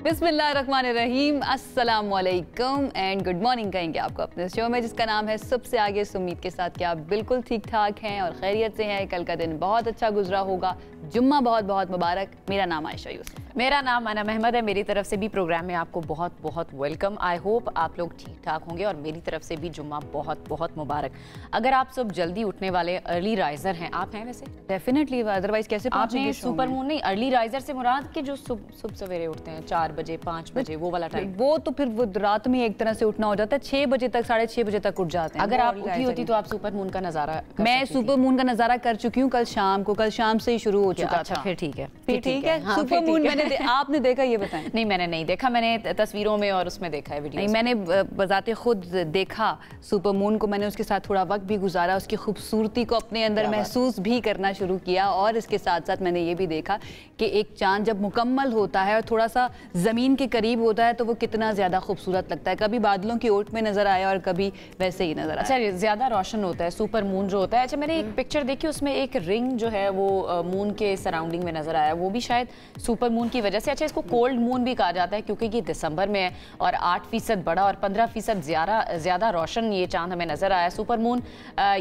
बिस्मिल्लाहिर्रहमानिर्रहीम, अस्सलाम वालेकुम एंड गुड मॉर्निंग कहेंगे आपको अपने शो में जिसका नाम है सुबह से आगे। उम्मीद के साथ कि आप बिल्कुल ठीक ठाक हैं और खैरियत से हैं। कल का दिन बहुत अच्छा गुजरा होगा, जुम्मा बहुत बहुत मुबारक। मेरा नाम आयशा यूसुफ, मेरा नाम अनम अहमद है। मेरी तरफ से भी प्रोग्राम में आपको बहुत बहुत वेलकम। आई होप आप लोग ठीक ठाक होंगे और मेरी तरफ से भी जुम्मा बहुत बहुत मुबारक। अगर आप सब जल्दी उठने वाले अर्ली राइजर हैं, आप हैं वैसे? डेफिनेटली, अदरवाइज कैसे आपने सुपर मून नहीं, अर्ली राइजर से मुराद के जो सुबह सवेरे उठते हैं 4 बजे 5 बजे वो वाला टाइम, वो तो फिर वो रात में एक तरह से उठना हो जाता है। 6 बजे तक 6:30 बजे तक उठ जाते हैं। अगर आप उठी होती तो आप सुपर मून का नजारा मैं सुपर मून का नजारा कर चुकी हूँ कल शाम से ही शुरू हो चुका था। फिर ठीक है, ठीक है। सुपर मून मैंने आपने देखा, ये बताएं? नहीं, मैंने नहीं देखा, मैंने तस्वीरों में और उसमें देखा है वीडियो। नहीं, मैंने बजाते खुद देखा सुपर मून को। मैंने उसके साथ थोड़ा वक्त भी गुजारा, उसकी खूबसूरती को अपने अंदर महसूस भी करना शुरू किया। और इसके साथ साथ मैंने ये भी देखा कि एक चांद जब मुकम्मल होता है और थोड़ा सा ज़मीन के करीब होता है तो वो कितना ज़्यादा खूबसूरत लगता है। कभी बादलों की ओट में नज़र आया और कभी वैसे ही नज़र आया। अच्छा, ज़्यादा रोशन होता है सुपर मून जो होता है। अच्छा, मैंने एक पिक्चर देखी, उसमें एक रिंग जो है वो मून के सराउंडिंग में नज़र आया, वो भी शायद सुपर मून की वजह से। अच्छा, इसको कोल्ड मून भी कहा जाता है क्योंकि ये दिसंबर में है और 8% बड़ा और 15% ज़्यादा रोशन ये चांद हमें नज़र आया। सुपर मून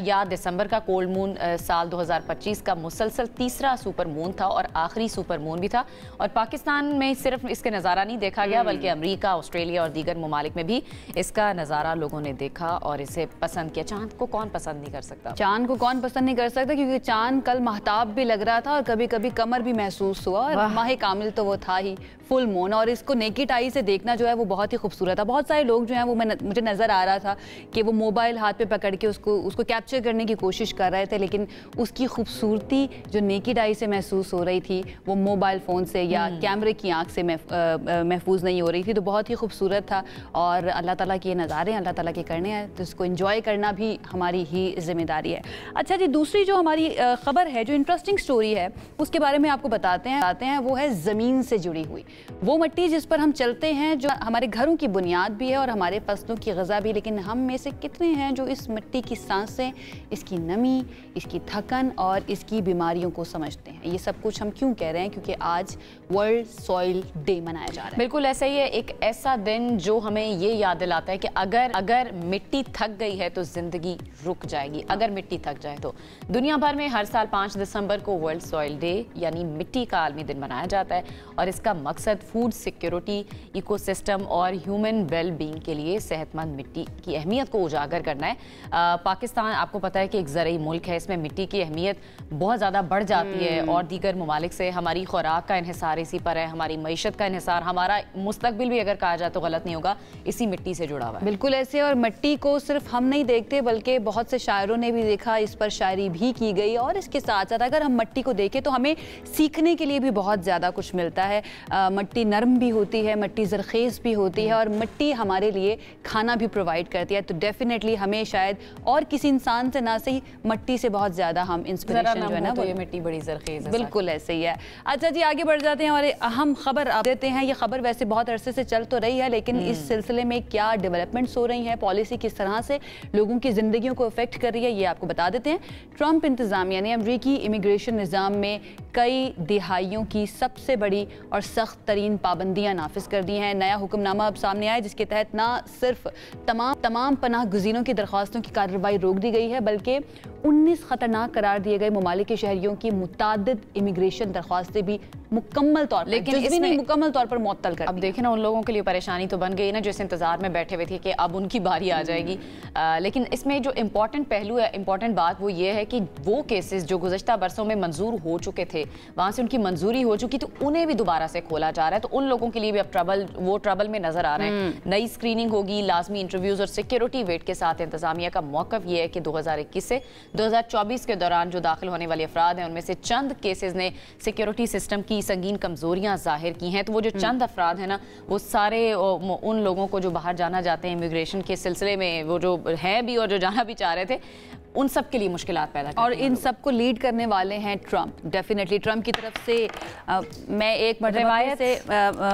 या दिसंबर का कोल्ड मून साल 2025 का मुसलसल तीसरा सुपर मून था और आखिरी सुपर मून भी था। और पाकिस्तान में सिर्फ इसके नज़ारा नहीं देखा गया बल्कि अमेरिका, ऑस्ट्रेलिया और दीगर ममालिक में भी इसका नज़ारा लोगों ने देखा और इसे पसंद किया। चांद को कौन पसंद नहीं कर सकता? चांद को कौन पसंद नहीं कर सकता, क्योंकि चांद कल महताब भी लग रहा था और कभी कभी कमर भी महसूस हुआ और माह कामिल तो वो था ही, फुल मून। और इसको नेकेड आई से देखना जो है वो बहुत ही खूबसूरत था। बहुत सारे लोग जो हैं वो मुझे नज़र आ रहा था कि वो मोबाइल हाथ पे पकड़ के उसको कैप्चर करने की कोशिश कर रहे थे, लेकिन उसकी खूबसूरती जो नेकेड आई से महसूस हो रही थी वो मोबाइल फ़ोन से या कैमरे की आंख से महफूज नहीं हो रही थी। तो बहुत ही खूबसूरत था और अल्लाह ताला के नज़ारे अल्लाह ताला के करने हैं, तो इसको एंजॉय करना भी हमारी ही जिम्मेदारी है। अच्छा जी, दूसरी जो हमारी ख़बर है, जो इंटरेस्टिंग स्टोरी है उसके बारे में आपको बताते हैं, वो है ज़मीन से जुड़ी हुई वो मिट्टी जिस पर हम चलते हैं, जो हमारे घरों की बुनियाद भी है और हमारे फसलों की ग़िज़ा भी। लेकिन हम में से कितने हैं जो इस मिट्टी की सांसें, इसकी नमी, इसकी थकन और इसकी बीमारियों को समझते हैं? ये सब कुछ हम क्यों कह रहे हैं? क्योंकि आज वर्ल्ड सॉइल डे मनाया जा रहा है। बिल्कुल ऐसा ही है, एक ऐसा दिन जो हमें ये याद दिलाता है कि अगर मिट्टी थक गई है तो जिंदगी रुक जाएगी। अगर मिट्टी थक जाए तो दुनिया भर में हर साल 5 दिसंबर को वर्ल्ड सॉइल डे यानी मिट्टी का आलमी दिन मनाया जाता है और इसका मकसद फूड सिक्योरिटी, इकोसिस्टम और ह्यूमन वेल बीइंग के लिए सेहतमंद मिट्टी की अहमियत को उजागर करना है। पाकिस्तान आपको पता है कि एक ज़रई मुल्क है, इसमें मिट्टी की अहमियत बहुत ज़्यादा बढ़ जाती है और दीगर ममालिक से हमारी खुराक का इन्हिसार इसी पर है, हमारी मईशत का इन्हिसार, हमारा मुस्तकबिल भी अगर कहा जाए तो गलत नहीं होगा, इसी मिट्टी से जुड़ा हुआ है। बिल्कुल ऐसे, और मिट्टी को सिर्फ हम नहीं देखते बल्कि बहुत से शायरों ने भी देखा, इस पर शायरी भी की गई। और इसके साथ साथ अगर हम मिट्टी को देखें तो हमें सीखने के लिए भी बहुत ज़्यादा कुछ मिलता है। मिट्टी नरम भी होती है, मिट्टी ज़रख़ेज़ भी होती है और मिट्टी हमारे लिए खाना भी प्रोवाइड करती है। तो डेफिनेटली हमें शायद और किसी इंसान से ना सही मिट्टी से बहुत ज़्यादा हम इंस्पिरेशन जो है ना, ये मिट्टी बड़ी ज़रख़ेज़ है। बिल्कुल ऐसे ही है। अच्छा जी, आगे बढ़ जाते हैं और अहम खबर आप देते हैं। ये खबर वैसे बहुत अरसे से चल तो रही है, लेकिन इस सिलसिले में क्या डेवलपमेंट्स हो रही हैं, पॉलिसी किस तरह से लोगों की ज़िंदगियों को अफेक्ट कर रही है, ये आपको बता देते हैं। ट्रंप इंतज़ामिया ने अमरीकी इमिग्रेशन निज़ाम में कई दिहाइयों की सबसे बड़ी और सख्त तरीन पाबंदियाँ नाफिज कर दी हैं। नया हुक्मनामा अब सामने आया जिसके तहत ना सिर्फ तमाम पनाह गुज़ीरों की दरख्वास्तों की कार्रवाई रोक दी गई है बल्कि 19 खतरनाक करार दिए गए ममालिक के शहरियों की मुतादिद इमिग्रेशन दरख्वास्तें भी मुकम्मल तौर पर, लेकिन इसमें मुकम्मल तौर पर मुअत्तल कर। अब देखें ना, उन लोगों के लिए परेशानी तो बन गई ना जो इस इंतजार में बैठे हुए थे कि अब उनकी बारी आ जाएगी। लेकिन इसमें जो इम्पोर्टेंट पहलू है, इम्पोर्टेंट बात वो ये है कि वो केसेस जो गुज़श्ता बरसों में मंजूर हो चुके थे, वहाँ से उनकी मंजूरी हो चुकी, तो उन्हें भी दोबारा से खोला जा रहा है। तो उन लोगों के लिए भी अब ट्रबल में नजर आ रहे हैं। नई स्क्रीनिंग होगी, लाजमी इंटरव्यूज और सिक्योरिटी वेट के साथ। इंतजामिया का मौक़िफ़ ये है कि 2021 से 2024 के दौरान जो दाखिल होने वाले अफराद हैं उनमें से चंद केसेस ने सिक्योरिटी सिस्टम की संगीन कमजोरियां जाहिर की हैं। तो वो जो चंद अफराद हैं ना, वो सारे उन लोगों को जो बाहर जाना चाहते हैं इमिग्रेशन के सिलसिले में, वो जो हैं भी और जो जाना भी चाह रहे थे, उन सब के लिए मुश्किलात पैदा करती हैं। और इन सब को लीड करने वाले हैं ट्रंप, डेफिनेटली कि ट्रम्प की तरफ से मैं एक मरतबा से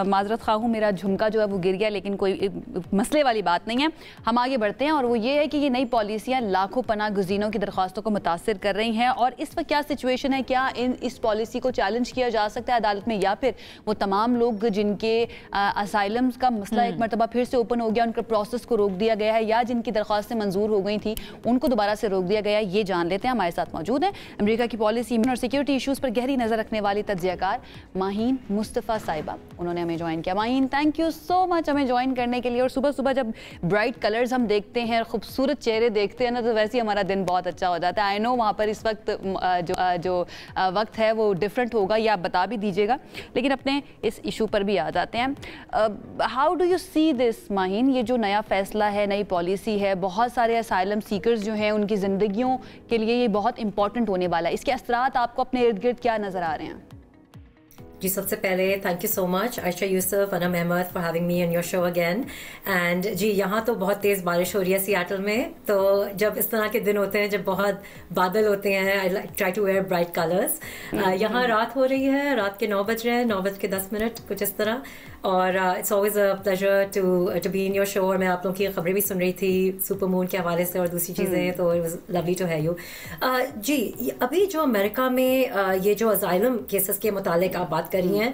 माजरत खा हूँ, मेरा झुमका जो है वो गिर गया, लेकिन कोई मसले वाली बात नहीं है। हम आगे बढ़ते हैं और वो ये है कि ये नई पॉलिसियाँ लाखों पनाह गुज़ीनों की दरख्वास्तों को मुतासिर कर रही हैं और इस वक्त क्या सिचुएशन है, क्या इस पॉलिसी को चैलेंज किया जा सकता है अदालत में, या फिर वो तमाम लोग जिनके असाइलम्स का मसला एक मरतबा फिर से ओपन हो गया, उनके प्रोसेस को रोक दिया गया है, या जिनकी दरख्वास्तें मंजूर हो गई थी उनको दोबारा से रोक दिया गया है, ये जान लेते हैं। हमारे साथ मौजूद है अमेरिका की पॉलिसी और सिक्योरिटी इशूज़ पर गहरी नज़र रखने वाली तज्ज़ियाकार माहीन मुस्तफ़ा साहिबा, उन्होंने हमें ज्वाइन किया। Maheen, thank you so much हमें ज्वाइन करने के लिए। और सुबह सुबह जब ब्राइट कलर्स हम देखते हैं, खूबसूरत चेहरे देखते हैं ना, तो वैसे ही हमारा दिन बहुत अच्छा हो जाता है। आई नो वहाँ पर इस वक्त जो वक्त है वो डिफरेंट होगा, या आप बता भी दीजिएगा, लेकिन अपने इस इशू पर भी आ जाते हैं। How do you see this Maheen, ये जो नया फैसला है, नई पॉलिसी है, बहुत सारे असाइलम सीकर्स जो हैं उनकी ज़िंदगियों के लिए ये बहुत इंपॉर्टेंट होने वाला है, इसके असरात आपको अपने इर्द गिर्द क्या नज़र आ रहे हैं? जी, सबसे पहले thank you so much Ayesha Yousuf, Anam Ahmed for having me on your show again. And जी, यहाँ तो बहुत तेज़ बारिश हो रही है सियाटल में, तो जब इस तरह के दिन होते हैं जब बहुत बादल होते हैं, I try to wear bright colours. यहाँ रात हो रही है, रात के 9 बज रहे हैं, 9:10 कुछ इस तरह, और it's always a pleasure to be in your show. और मैं आप लोगों की खबरें भी सुन रही थी सुपर मून के हवाले से और दूसरी चीज़ें, तो it was lovely to have you. जी, अभी जो अमेरिका में ये जो असाइलम केसेस के मुतालिक आप बात कर रही हैं,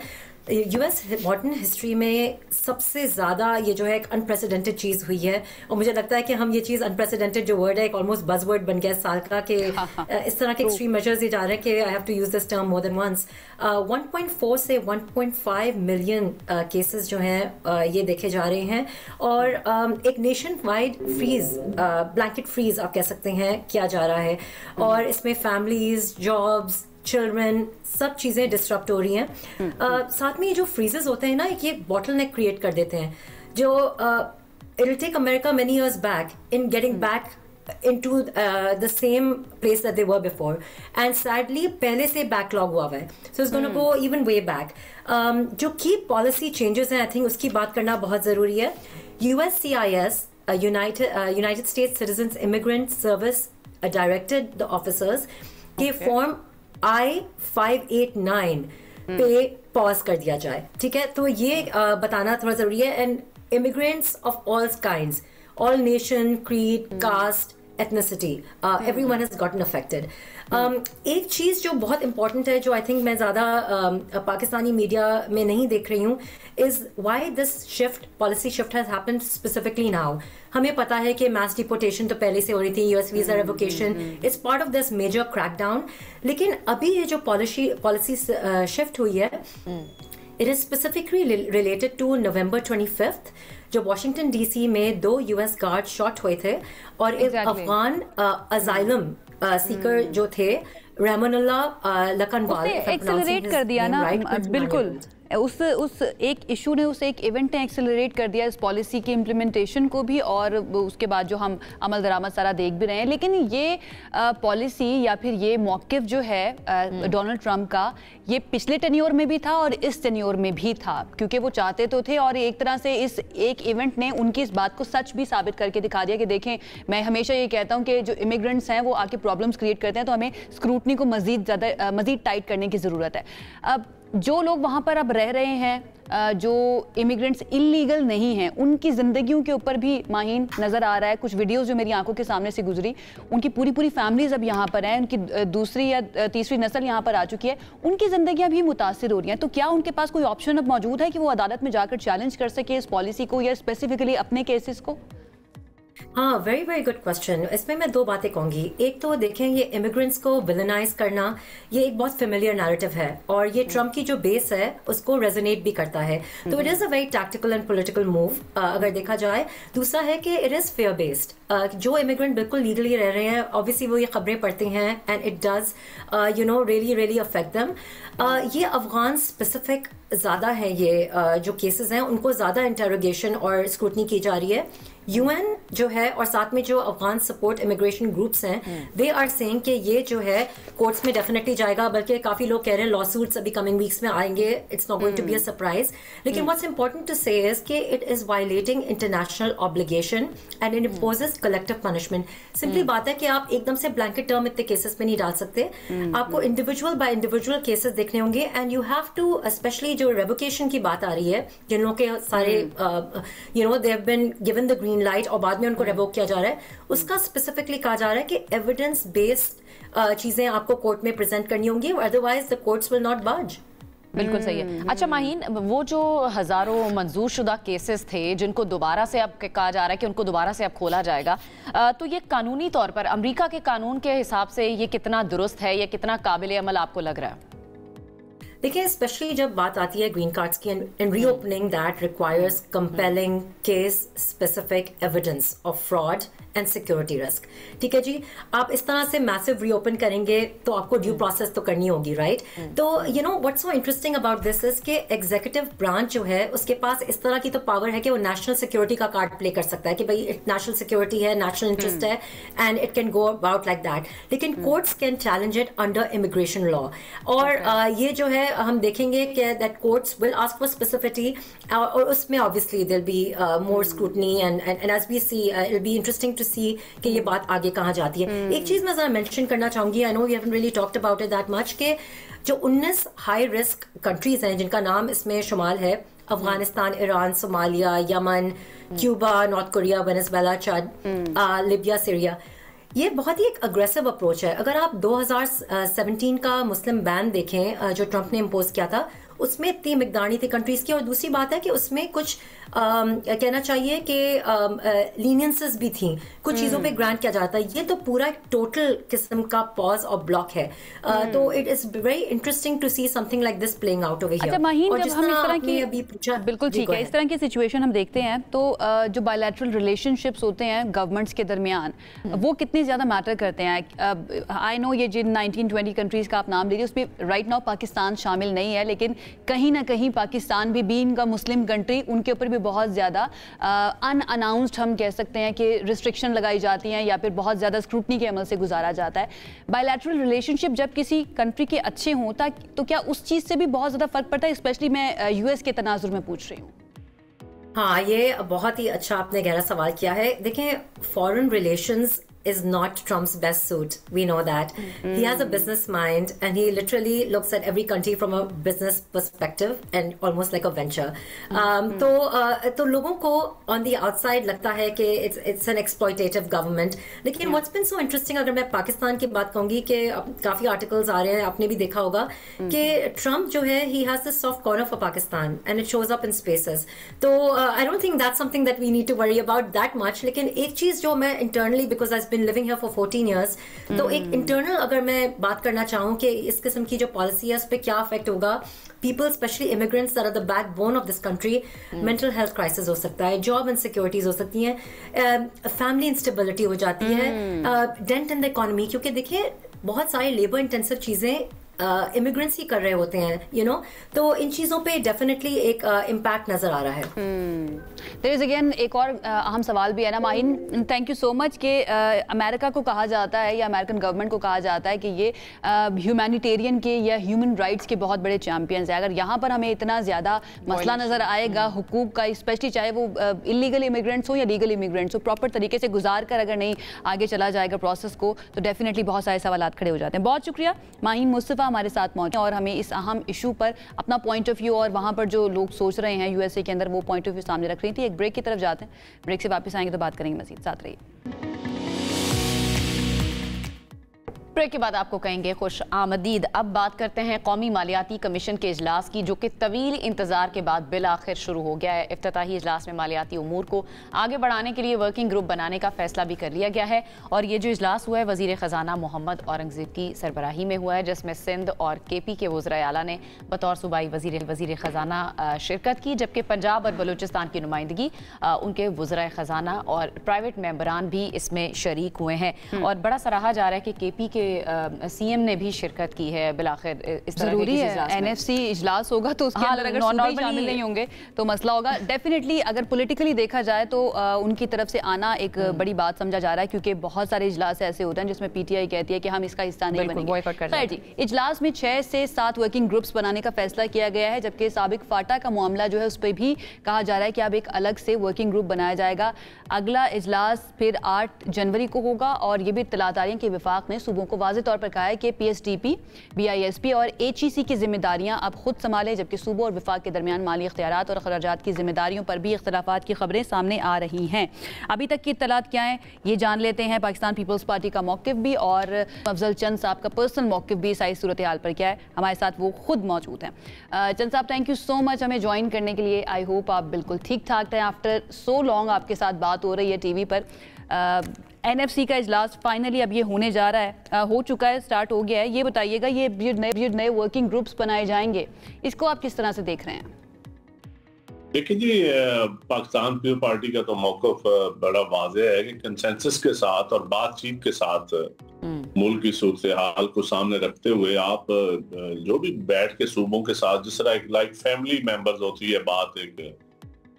यूएस मॉडर्न हिस्ट्री में सबसे ज़्यादा ये जो है एक अनप्रेसिडेंटेड चीज़ हुई है, और मुझे लगता है कि हम ये चीज़ अनप्रेसिडेंटेड जो वर्ड है एक ऑलमोस्ट बज़ वर्ड बन गया साल का, कि इस तरह के एक्सट्रीम मेजर्स ये जा रहे हैं कि I have to use this term more than once. 1.4 से 1.5 मिलियन केसेस जो हैं ये देखे जा रहे हैं, और एक nationwide freeze, blanket freeze आप कह सकते हैं, किया जा रहा है, और इसमें फैमिलीज, जॉब्स, चिल्ड्रन, सब चीज़ें डिस्टर्ब हो रही हैं। साथ में ये जो फ्रीजेस होते हैं ना, ये बॉटल नेक क्रिएट कर देते हैं, जो it will take America many years back in getting back into the same place that they were before, and sadly पहले से backlog हुआ है, so it's going to go even way back. जो key policy changes हैं, I think उसकी बात करना बहुत ज़रूरी है। USCIS, United States Citizens Immigrant Service, directed the officers के फॉर्म I-589 पे पॉज कर दिया जाए, ठीक है? तो ये बताना थोड़ा ज़रूरी है। And immigrants of all kinds, all nation, creed, caste, ethnicity, everyone has gotten affected. एक चीज़ जो बहुत important है, जो I think मैं ज़्यादा पाकिस्तानी मीडिया में नहीं देख रही हूँ, is why this policy shift has happened specifically now. हमें पता है कि mass deportation तो पहले से हो रही थी, US visa revocation is part of this major crackdown, लेकिन अभी ये जो policy shift हुई है, it is specifically related to November 25th, जो वॉशिंगटन डीसी में 2 US गार्ड शॉट हुए थे, और एक अफगान असाइलम सीकर जो थे, रहमानुल्लाह लखनवाल, एक्सेलरेट कर दिया ना, बिल्कुल उस एक इशू ने, उस एक इवेंट ने एक्सेलरेट कर दिया इस पॉलिसी की इम्प्लीमेंटेशन को भी, और उसके बाद जो हम अमल दरामद सारा देख भी रहे हैं। लेकिन ये पॉलिसी या फिर ये मौक़िफ़ जो है डोनाल्ड ट्रंप का, ये पिछले टेन्योर में भी था और इस टेन्योर में भी था, क्योंकि वो चाहते तो थे, और एक तरह से इस एक इवेंट ने उनकी इस बात को सच भी साबित करके दिखा दिया कि देखें, मैं हमेशा ये कहता हूँ कि जो इमिग्रेंट्स हैं वो आके प्रॉब्लम्स क्रिएट करते हैं, तो हमें स्क्रूटनी को मज़ीद टाइट करने की ज़रूरत है। अब जो लोग वहाँ पर अब रह रहे हैं, जो इमिग्रेंट्स इलीगल नहीं हैं, उनकी ज़िंदगियों के ऊपर भी माहीन नज़र आ रहा है। कुछ वीडियोस जो मेरी आंखों के सामने से गुजरी, उनकी पूरी फैमिलीज अब यहाँ पर हैं, उनकी दूसरी या तीसरी नस्ल यहाँ पर आ चुकी है, उनकी ज़िंदगियाँ भी मुतासिर हो रही हैं। तो क्या उनके पास कोई ऑप्शन अब मौजूद है कि वो अदालत में जाकर चैलेंज कर सके इस पॉलिसी को, या स्पेसिफिकली अपने केसेस को? हाँ, वेरी वेरी गुड क्वेश्चन। इसमें मैं 2 बातें कहूँगी। एक तो देखें, ये इमिग्रेंट्स को विलनाइज करना, ये एक बहुत फेमिलियर नैरेटिव है, और ये ट्रम्प की जो बेस है उसको रेजोनेट भी करता है, तो it is a very tactical and political move अगर देखा जाए। दूसरा है कि इट इज़ फेयर बेस्ड। जो इमिग्रेंट बिल्कुल लीगली रह रहे हैं, ऑब्वियसली वो ये खबरें पढ़ते हैं, and it does really affect them. ये अफगान स्पेसिफिक ज़्यादा है, ये जो केसेस हैं उनको ज़्यादा इंटरोगेशन और स्क्रूटनी की जा रही है। UN جو ہے اور ساتھ میں جو افغان سپورٹ امیگریشن گروپس ہیں دے آر سیئنگ کہ یہ جو ہے کورٹس میں ڈیفینیٹلی جائے گا, بلکہ کافی لوگ کہہ رہے ہیں لا سوٹس ابھی کمنگ ویکس میں آئیں گے, it's not going to be a surprise. لیکن what's important to say is کہ it is violating international obligation and it imposes collective punishment. Simply بات ہے کہ آپ ایک دم سے بلینکٹ ٹرم اتنے کیسز میں نہیں ڈال سکتے, آپ کو انڈیویجول بائی انڈیویجول کیسز دیکھنے ہوں گے. And you have to especially جو ریووکیشن کی بات آ رہی ہے, جن لوگوں کے سارے they have been given the green light اور بعد میں ان کو ریووک کیا جا رہا ہے, اس کا اسپیسیفکلی کہا جا رہا ہے کہ ایویڈنس بیسڈ چیزیں آپ کو کورٹ میں پریزنٹ کرنی ہوں گی, otherwise the courts will not budge. بالکل صحیح ہے. اچھا ماہین, وہ جو ہزاروں منظور شدہ کیسز تھے جن کو دوبارہ سے اب کہا جا رہا ہے کہ ان کو دوبارہ سے اب کھولا جائے گا, تو یہ قانونی طور پر امریکہ کے قانون کے حساب سے یہ کتنا درست ہے یا کتنا قابل عمل آپ کو لگ رہا ہے؟ دیکھیں اسپیشلی جب بات آتی ہے گرین کارڈس کی, in reopening that requires compelling case specific evidence of fraud and security risk. ٹھیک ہے جی, آپ اس طرح سے میسو ری اوپن کریں گے تو آپ کو ڈیو پروسیس تو کرنی ہوگی, رائٹ. تو what's so interesting about this is کہ ایگزیکٹو برانچ جو ہے اس کے پاس اس طرح کی تو پاور ہے کہ وہ نیشنل سیکورٹی کا کارڈ پلے کر سکتا ہے کہ بھائی نیشنل سیکورٹی ہے, نیشنل انٹرسٹ ہے, and it can go about like that. لیکن courts can challenge it under immigration law, اور یہ جو ہے ہم دیکھیں گے کہ that courts will ask for specificity, اور اس میں obviously there'll be more scrutiny and as we see it'll be interesting to see کہ یہ بات آگے کہاں جاتی ہے. ایک چیز میں ذرا مینشن کرنا چاہوں گی, I know we haven't really talked about it that much, کہ جو 19 ہائی رسک کنٹریز ہیں جن کا نام اس میں شمال ہے, Afghanistan, Iran, Somalia, Yemen, Cuba, North Korea, Venezuela, Chad, Libya, Syria, یہ بہت ہی ایک اگریسو اپروچ ہے. اگر آپ 2017 کا مسلم بین دیکھیں جو ٹرمپ نے امپوز کیا تھا, اس میں اتنی مقدار نہیں تھی کنٹریز کی, اور دوسری بات ہے کہ اس میں کچھ کہنا چاہیے کہ لینینسز بھی تھیں, کچھ چیزوں پہ گرانٹ کیا جاتا ہے. یہ تو پورا ٹوٹل قسم کا پاز اور بلاک ہے. تو it is very interesting to see something like this playing out over here. اچھا ماہین, جب ہم اس طرح کی بالکل ٹھیک ہے اس طرح کی سچویشن ہم دیکھتے ہیں تو جو بائیلیٹرل ریلیشن شپس ہوتے ہیں گورنمنٹس کے درمیان, وہ کتنی زیادہ میٹر کرتے ہیں. آئی نو یہ جن 19-20 کنٹریز کا آپ نام لیجیے, اس میں رائٹ ناؤ پاکستان شامل نہیں ہے, لیکن کہیں نہ کہیں پاکستان بھی بینگ کا مسلم کنٹری, ان کے اوپر بھی بہت زیادہ ان اناؤنسڈ ہم کہہ سکتے ہیں کہ ریسٹرکشن لگائی جاتی ہیں یا پھر بہت زیادہ اسکروٹنی کے عمل سے گزارا جاتا ہے. بائیلیٹرل ریلیشن شپ جب کسی کنٹری کے اچھے ہوں تو کیا اس چیز سے بھی بہت زیادہ فرق پڑتا ہے؟ اسپیشلی میں یو ایس کے تناظر میں پوچھ رہی ہوں. ہاں, یہ بہت ہی اچھا آپ نے گہرا سوال کیا ہے. دیکھیں, foreign relations is not Trump's best suit. We know that. He has a business mind and he literally looks at every country from a business perspective and almost like a venture. تو لوگوں کو on the outside لگتا ہے کہ it's an exploitative government. لیکن what's been so interesting, اگر میں پاکستان کی بات کہوں گی کہ کافی آرٹیکلز آ رہے ہیں, آپ نے بھی دیکھا ہوگا کہ ٹرمپ جو ہے he has this soft corner for Pakistan and it shows up in spaces. تو I don't think that's something that we need to worry about that much. لیکن ایک چیز جو میں internally, because I've been living here for 14 years, تو ایک internal اگر میں بات کرنا چاہوں کہ اس قسم کی جو پالیسی ہے اس پہ کیا افیکٹ ہوگا, people especially immigrants that are the backbone of this country, mental health crisis ہو سکتا ہے, جاب انسیکیورٹیز ہو سکتی ہیں, فیملی انسٹیبلٹی ہو جاتی ہے, ڈینٹ ان دا اکانومی, کیونکہ دیکھیں بہت ساری لیبر انٹینسو چیزیں امیگرینٹس ہی کر رہے ہوتے ہیں, تو ان چیزوں پہ ڈیفینیٹلی ایک امپیکٹ نظر آ رہا ہے. دیر از اگین ایک اور اہم سوال بھی ہے نا ماہین, تھینک یو سو مچ, کہ امریکہ کو کہا جاتا ہے یا امریکن گورنمنٹ کو کہا جاتا ہے کہ یہ ہیومینیٹیرین کے یا ہیومن رائٹس کے بہت بڑے چیمپئنز ہیں. اگر یہاں پر ہمیں اتنا زیادہ مسئلہ نظر آئے گا حقوق کا, اسپیشلی چاہے وہ انلیگل امیگرینٹس ہوں یا لیگل امیگرینٹس ہوں, پراپر طریقے سے گزار کر اگر نہیں آگے چلا جائے گا پروسیس کو, تو ڈیفینیٹلی بہت سارے سوالات کھڑے ہو جاتے ہیں. بہت شکریہ ماہین مصطفیٰ ہمارے ساتھ پہنچے اور ہمیں اس اہم ایشو پر اپنا پوائنٹ آف ویو اور وہاں پر جو لوگ سوچ رہے ہیں یو ایس اے کے اندر وہ پوائنٹ آف ویو سامنے رکھ رہی تھی. ایک بریک کی طرف جاتے ہیں, بریک سے واپس آئیں گے تو بات کریں گے مزید, ساتھ رہیے. بریک کے بعد آپ کو کہیں گے خوش آمدید. اب بات کرتے ہیں قومی مالیاتی کمیشن کے اجلاس کی, جو کہ طویل انتظار کے بعد بالآخر شروع ہو گیا ہے. افتتاحی اجلاس میں مالیاتی امور کو آگے بڑھانے کے لیے ورکنگ گروپ بنانے کا فیصلہ بھی کر لیا گیا ہے, اور یہ جو اجلاس ہوا ہے وزیر خزانہ محمد اورنگزیب کی سربراہی میں ہوا ہے, جس میں سندھ اور کے پی کے وزراء اعلیٰ نے بطور صوبائی وزیر خزانہ شرکت کی, جبکہ پنجاب اور بلوچستان کی نمائندگی ان کے وزراء خزانہ اور پرائیویٹ ممبران بھی اس میں شریک ہوئے ہیں. اور بڑا سراہا جا رہا ہے کہ کے پی کے سی ایم نے بھی شرکت کی ہے بالآخر اس طرح ضروری ہے. NFC اجلاس ہوگا تو اس کے اندر اگر صوبے شامل نہیں ہوں گے تو مسئلہ ہوگا. ڈیفینیٹلی اگر پولیٹیکلی دیکھا جائے تو ان کی طرف سے آنا ایک بڑی بات سمجھا جا رہا ہے, کیونکہ بہت سارے اجلاس ایسے ہوتے ہیں جس میں PTI کہتی ہے کہ ہم اس کا حصہ نہیں بنیں گے. خیر جی, اجلاس میں 6 سے 7 ورکنگ گروپس بنانے کا فیصلہ کیا گیا ہے, جبکہ سابق فاٹا کا معاملہ جو ہے اس پہ بھی کہا جا رہا ہے کہ اب ایک الگ سے ورکنگ گروپ بنایا جائے گا. اگلا اجلاس پھر 8 جنوری کو ہوگا, اور یہ بھی اطلاعات آ رہی ہیں کہ وفاق نے صوبوں کو واضح طور پر کہا ہے کہ PSDP, BISP اور HEC کی ذمہ داریاں اب خود سنبھالیں, جبکہ صوبوں اور وفاق کے درمیان مالی اختیارات اور اخراجات کی ذمہ داریوں پر بھی اختلافات کی خبریں سامنے آ رہی ہیں. ابھی تک کی اطلاعات کیا ہیں یہ جان لیتے ہیں. پاکستان پیپلز پارٹی کا موقف بھی اور افضل چند صاحب کا پرسنل موقف بھی ساری صورتحال پر کیا ہے, ہمارے ساتھ وہ خود موجود ہیں. چند صاحب تھینک یو سو مچ ہمیں جوائن کرنے کے لیے. آئی ہوپ آپ بالکل ٹھیک ٹھاک تھے. آفٹر سو لانگ آپ کے ساتھ بات ہو رہی ہے ٹی وی پر. NFC کا اجلاس فائنلی اب یہ ہونے جا رہا ہے, ہو چکا ہے, سٹارٹ ہو گیا ہے. یہ بتائیے گا یہ نئے ورکنگ گروپس بنائے جائیں گے, اس کو آپ کس طرح سے دیکھ رہے ہیں؟ دیکھیں جی, پاکستان پیپلز پارٹی کا تو موقف بڑا واضح ہے کہ کنسنسس کے ساتھ اور بات چیت کے ساتھ ملک کی صورتحال کو سامنے رکھتے ہوئے آپ جو بھی بیٹھ کے صوبوں کے ساتھ, جس طرح لائک فیملی ممبرز ہوتی ہے بات, ایک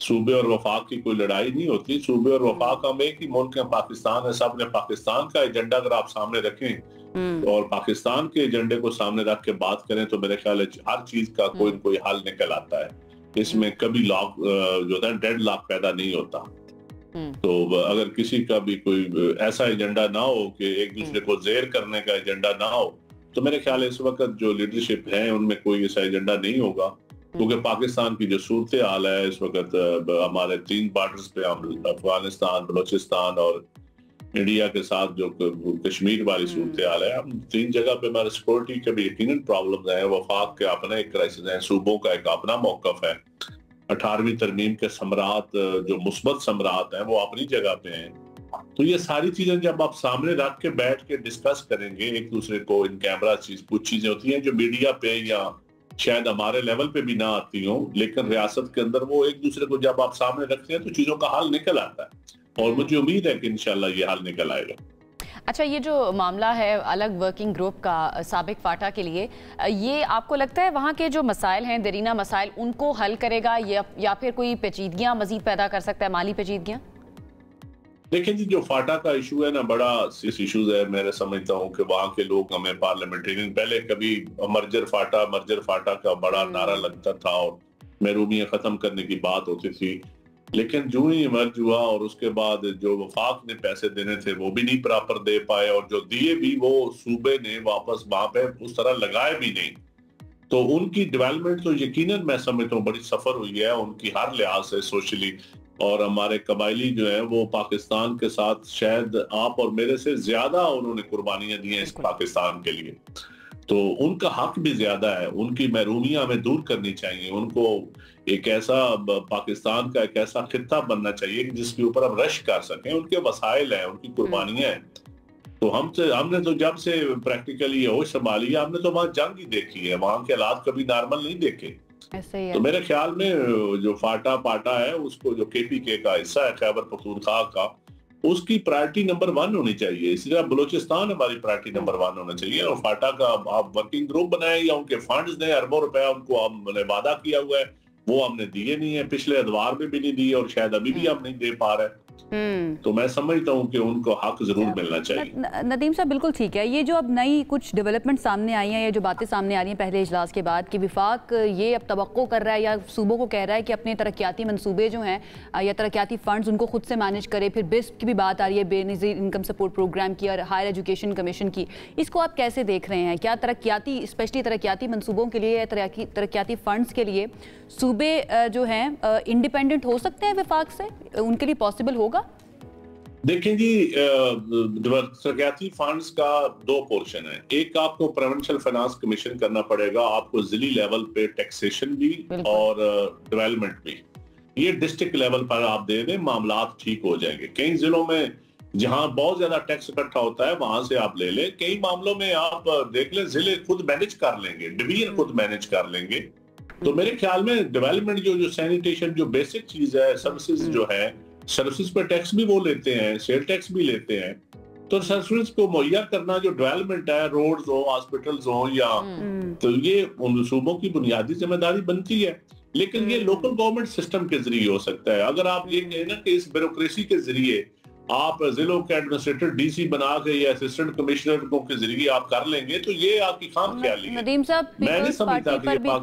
صوبے اور وفاق کی کوئی لڑائی نہیں ہوتی. صوبے اور وفاق ہم ایک ہی ملک ہے, پاکستان ہے. سب نے پاکستان کا ایجنڈا اگر آپ سامنے رکھیں اور پاکستان کے ایجنڈے کو سامنے رکھ کے بات کریں تو میرے خیال ہے ہر چیز کا کوئی نہ کوئی حل نکل آتا ہے. اس میں کبھی لاک جو ہے ڈیڈ لاک پیدا نہیں ہوتا. تو اگر کسی کا بھی کوئی ایسا ایجنڈا نہ ہو کہ ایک دوسرے کو زیر کرنے کا ایجنڈا نہ ہو, تو میرے خیال ہے اس وقت جو لیڈرشپ ہے ان میں کوئی ایسا ایجنڈا نہیں ہوگا. کیونکہ پاکستان کی جو صورتحال ہے اس وقت, ہمارے 3 بارڈرز پہ افغانستان, بلوچستان اور انڈیا کے ساتھ جو کشمیر والی صورتحال ہے, ہم 3 جگہ پہ ہمارے سیکورٹی کے بھی یقیناً پرابلمز ہیں. وفاق کے اپنا ایک کرائسس ہیں, صوبوں کا ایک اپنا موقف ہے. 18ویں ترمیم کے ثمرات جو مثبت ثمرات ہیں وہ اپنی جگہ پہ ہیں. تو یہ ساری چیزیں جب آپ سامنے رکھ کے بیٹھ کے ڈسکس کریں گے ایک دوسرے کو ان کیمرہ, کچھ چیزیں ہوتی ہیں جو میڈیا پہ یا شاید ہمارے لیول پہ بھی نہ آتی ہوں, لیکن ریاست کے اندر وہ ایک دوسرے کو جب آپ سامنے رکھتے ہیں تو چیزوں کا حل نکل آتا ہے, اور مجھے امید ہے کہ انشاءاللہ یہ حل نکل آئے گا. اچھا, یہ جو معاملہ ہے الگ ورکنگ گروپ کا سابق فاٹا کے لیے, یہ آپ کو لگتا ہے وہاں کے جو مسائل ہیں, دیرینہ مسائل, ان کو حل کرے گا یا پھر کوئی پیچیدگیاں مزید پیدا کر سکتا ہے, مالی پیچیدگیاں؟ دیکھیں جی, جو فاٹا کا ایشو ہے نا, بڑا سیریس ایشوز ہے. میں سمجھتا ہوں کہ وہاں کے لوگ ہمیں پارلیمنٹرین, پہلے کبھی مرجر فاٹا کا بڑا نعرہ لگتا تھا اور محرومیاں ختم کرنے کی بات ہوتی تھی, لیکن جو ہی مرج ہوا اور اس کے بعد جو وفاق نے پیسے دینے تھے وہ بھی نہیں پراپر دے پائے, اور جو دیے بھی وہ صوبے نے واپس وہاں پہ اس طرح لگائے بھی نہیں. تو ان کی ڈیولپمنٹ تو یقیناً میں سمجھتا ہوں بڑی سفر ہوئی ہے ان کی ہر لحاظ سے, سوشلی. اور ہمارے قبائلی جو ہیں وہ پاکستان کے ساتھ شاید آپ اور میرے سے زیادہ انہوں نے قربانیاں دی ہیں اس پاکستان کے لیے. تو ان کا حق بھی زیادہ ہے, ان کی محرومیاں ہمیں دور کرنی چاہیے. ان کو ایک ایسا پاکستان کا ایک ایسا خطہ بننا چاہیے جس کے اوپر ہم رش کر سکیں. ان کے وسائل ہیں, ان کی قربانیاں ہیں. تو ہم نے تو جب سے پریکٹیکلی ہوش سنبھالی ہے, ہم نے تو وہاں جنگ ہی دیکھی ہے, وہاں کے حالات کبھی نارمل نہیں دیکھے. تو میرے خیال میں جو پاٹا ہے اس کو, جو KPK کا حصہ ہے خیبر پختونخوا کا, اس کی پرائرٹی نمبر 1 ہونی چاہیے. اسی طرح بلوچستان ہماری پرائرٹی نمبر 1 ہونا چاہیے. اور فاٹا کا آپ ورکنگ گروپ بنائیں یا ان کے فنڈز دیں, اربوں روپے ان کو ہم نے وعدہ کیا ہوا ہے, وہ ہم نے دیے نہیں ہیں, پچھلے ادوار میں بھی نہیں دیے اور شاید ابھی بھی ہم نہیں دے پا رہے. تو میں سمجھتا ہوں کہ ان کو حق ضرور ملنا چاہیے. ندیم صاحب بالکل ٹھیک ہے. یہ جو اب نئی کچھ ڈیولپمنٹ سامنے آئی ہیں, یہ جو باتیں سامنے آ رہی ہیں پہلے اجلاس کے بعد, کہ وفاق یہ اب توقع کر رہا ہے یا صوبوں کو کہہ رہا ہے کہ اپنے ترقیاتی منصوبے جو ہیں یا ترقیاتی فنڈز ان کو خود سے مینیج کرے. پھر BISP کی بھی بات آ رہی ہے, بے نظیر انکم سپورٹ پروگرام کی, اور ہائر ایجوکیشن کمیشن کی. اس کو آپ کیسے دیکھ رہے ہیں؟ کیا ترقیاتی, اسپیشلی ترقیاتی منصوبوں کے لیے, ترقیاتی فنڈز کے لیے صوبے جو ہیں انڈیپینڈنٹ ہو سکتے ہیں وفاق سے؟ ان کے لیے پاسبل ہوگا؟ دیکھیں جی, ترقیاتی فنڈز کا 2 پورشن ہے. ایک آپ کو پریونشل فائنانس کمیشن کرنا پڑے گا, آپ کو ضلعی لیول پہ ٹیکسیشن بھی اور ڈیولپمنٹ بھی. یہ ڈسٹرکٹ لیول پر آپ دے دیں, معاملات ٹھیک ہو جائیں گے. کئی ضلعوں میں جہاں بہت زیادہ ٹیکس اکٹھا ہوتا ہے وہاں سے آپ لے لیں. کئی معاملوں میں آپ دیکھ لیں ضلع خود مینیج کر لیں گے, ڈویژن خود مینیج کر لیں گے. تو میرے خیال میں ڈیولپمنٹ جو سینیٹیشن جو بیسک چیز ہے, سروسز جو ہے, سروسز پہ ٹیکس بھی وہ لیتے ہیں, سیل ٹیکس بھی لیتے ہیں. تو सर्विस को मुहैया करना जो डेवलपमेंट है, रोड्स हो, हॉस्पिटल्स हो या तो ये उन सूबों की बुनियादी जिम्मेदारी बनती है, लेकिन ये लोकल गवर्नमेंट सिस्टम के जरिए हो सकता है। अगर आप ये कहें ना कि इस ब्यूरोक्रेसी के जरिए आप जिलों के एडमिनिस्ट्रेटर डीसी बना के या असिस्टेंट कमिश्नर के जरिए आप कर लेंगे तो ये आपकी खाम ख्याली है। नदीम साहब, मैं नहीं समझता कि ये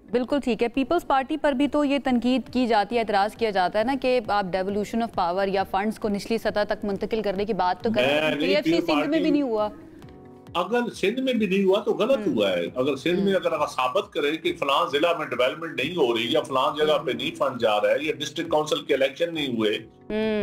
बिल्कुल ठीक है। पीपल्स पार्टी पर भी तो ये तनकीद की जाती है, एतराज़ किया जाता है ना कि आप डेवोल्यूशन ऑफ पावर या फंड्स को निचली सतह तक मुंतकिल करने की बात तो कर रहे हैं। पीएफसी सिंध में भी नहीं हुआ। अगर सिंध में भी नहीं हुआ तो गलत हुआ है। अगर सिंध में अगर साबित करें कि फलां जिला में डेवलपमेंट नहीं हो रही या फलां जगह पे नहीं फंड जा रहा है या डिस्ट्रिक्ट काउंसिल के इलेक्शन नहीं हुए,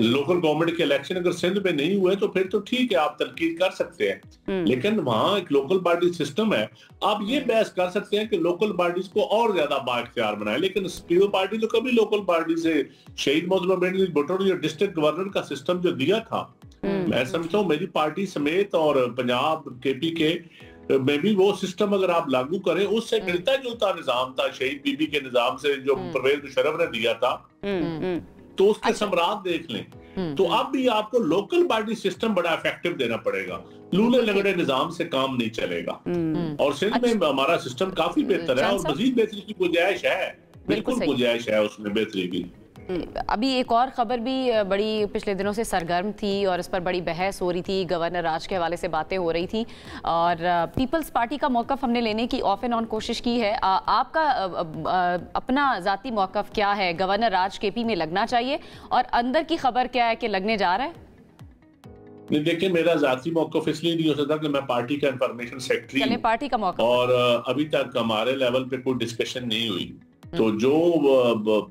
लोकल गवर्नमेंट के इलेक्शन अगर सिंध में नहीं हुए तो फिर तो ठीक है, आप तनकीद कर सकते हैं। लेकिन वहाँ एक लोकल बॉडी सिस्टम है। आप ये बहस कर सकते हैं कि लोकल बॉडीज को और ज्यादा बाइख्तियार बनाए, लेकिन पीपल पार्टी तो कभी लोकल बॉडी से शहीद मोहम्मद भुट्टो जो डिस्ट्रिक्ट गवर्नर का सिस्टम जो दिया था, मैं समझता हूँ मेरी पार्टी समेत और पंजाब केपी के में भी वो सिस्टम अगर आप लागू करें, उससे मिलता जुलता निजाम था शहीद बीबी के निजाम से जो परवेज मुशर्रफ ने दिया था, तो उसके सम्राट देख लें। तो अब भी आपको लोकल पार्टी सिस्टम बड़ा इफेक्टिव देना पड़ेगा, लूले लगड़े निजाम से काम नहीं चलेगा। और सिंध में हमारा सिस्टम काफी बेहतर है और मजीद बेहतरी की गुंजाइश है, बिल्कुल गुंजाइश है उसमें बेहतरी की। अभी एक और खबर भी बड़ी पिछले दिनों से सरगर्म थी और इस पर बड़ी बहस हो रही थी, गवर्नर राज के हवाले से बातें हो रही थी और पीपल्स पार्टी का मौक़िफ़ हमने लेने की ऑफ एंड ऑन कोशिश की है। आपका अपना ज़ाती मौक़िफ़ क्या है? गवर्नर राज केपी में लगना चाहिए और अंदर की खबर क्या है कि लगने जा रहा है? नहीं, देखिए मेरा ज़ाती मौक़िफ़ इसलिए नहीं हो सकता कि मैं पार्टी का इंफॉर्मेशन सेक्रेटरी हूं पार्टी का मौक़िफ़ और अभी तक हमारे लेवल पे कोई डिस्कशन नहीं हुई। तो जो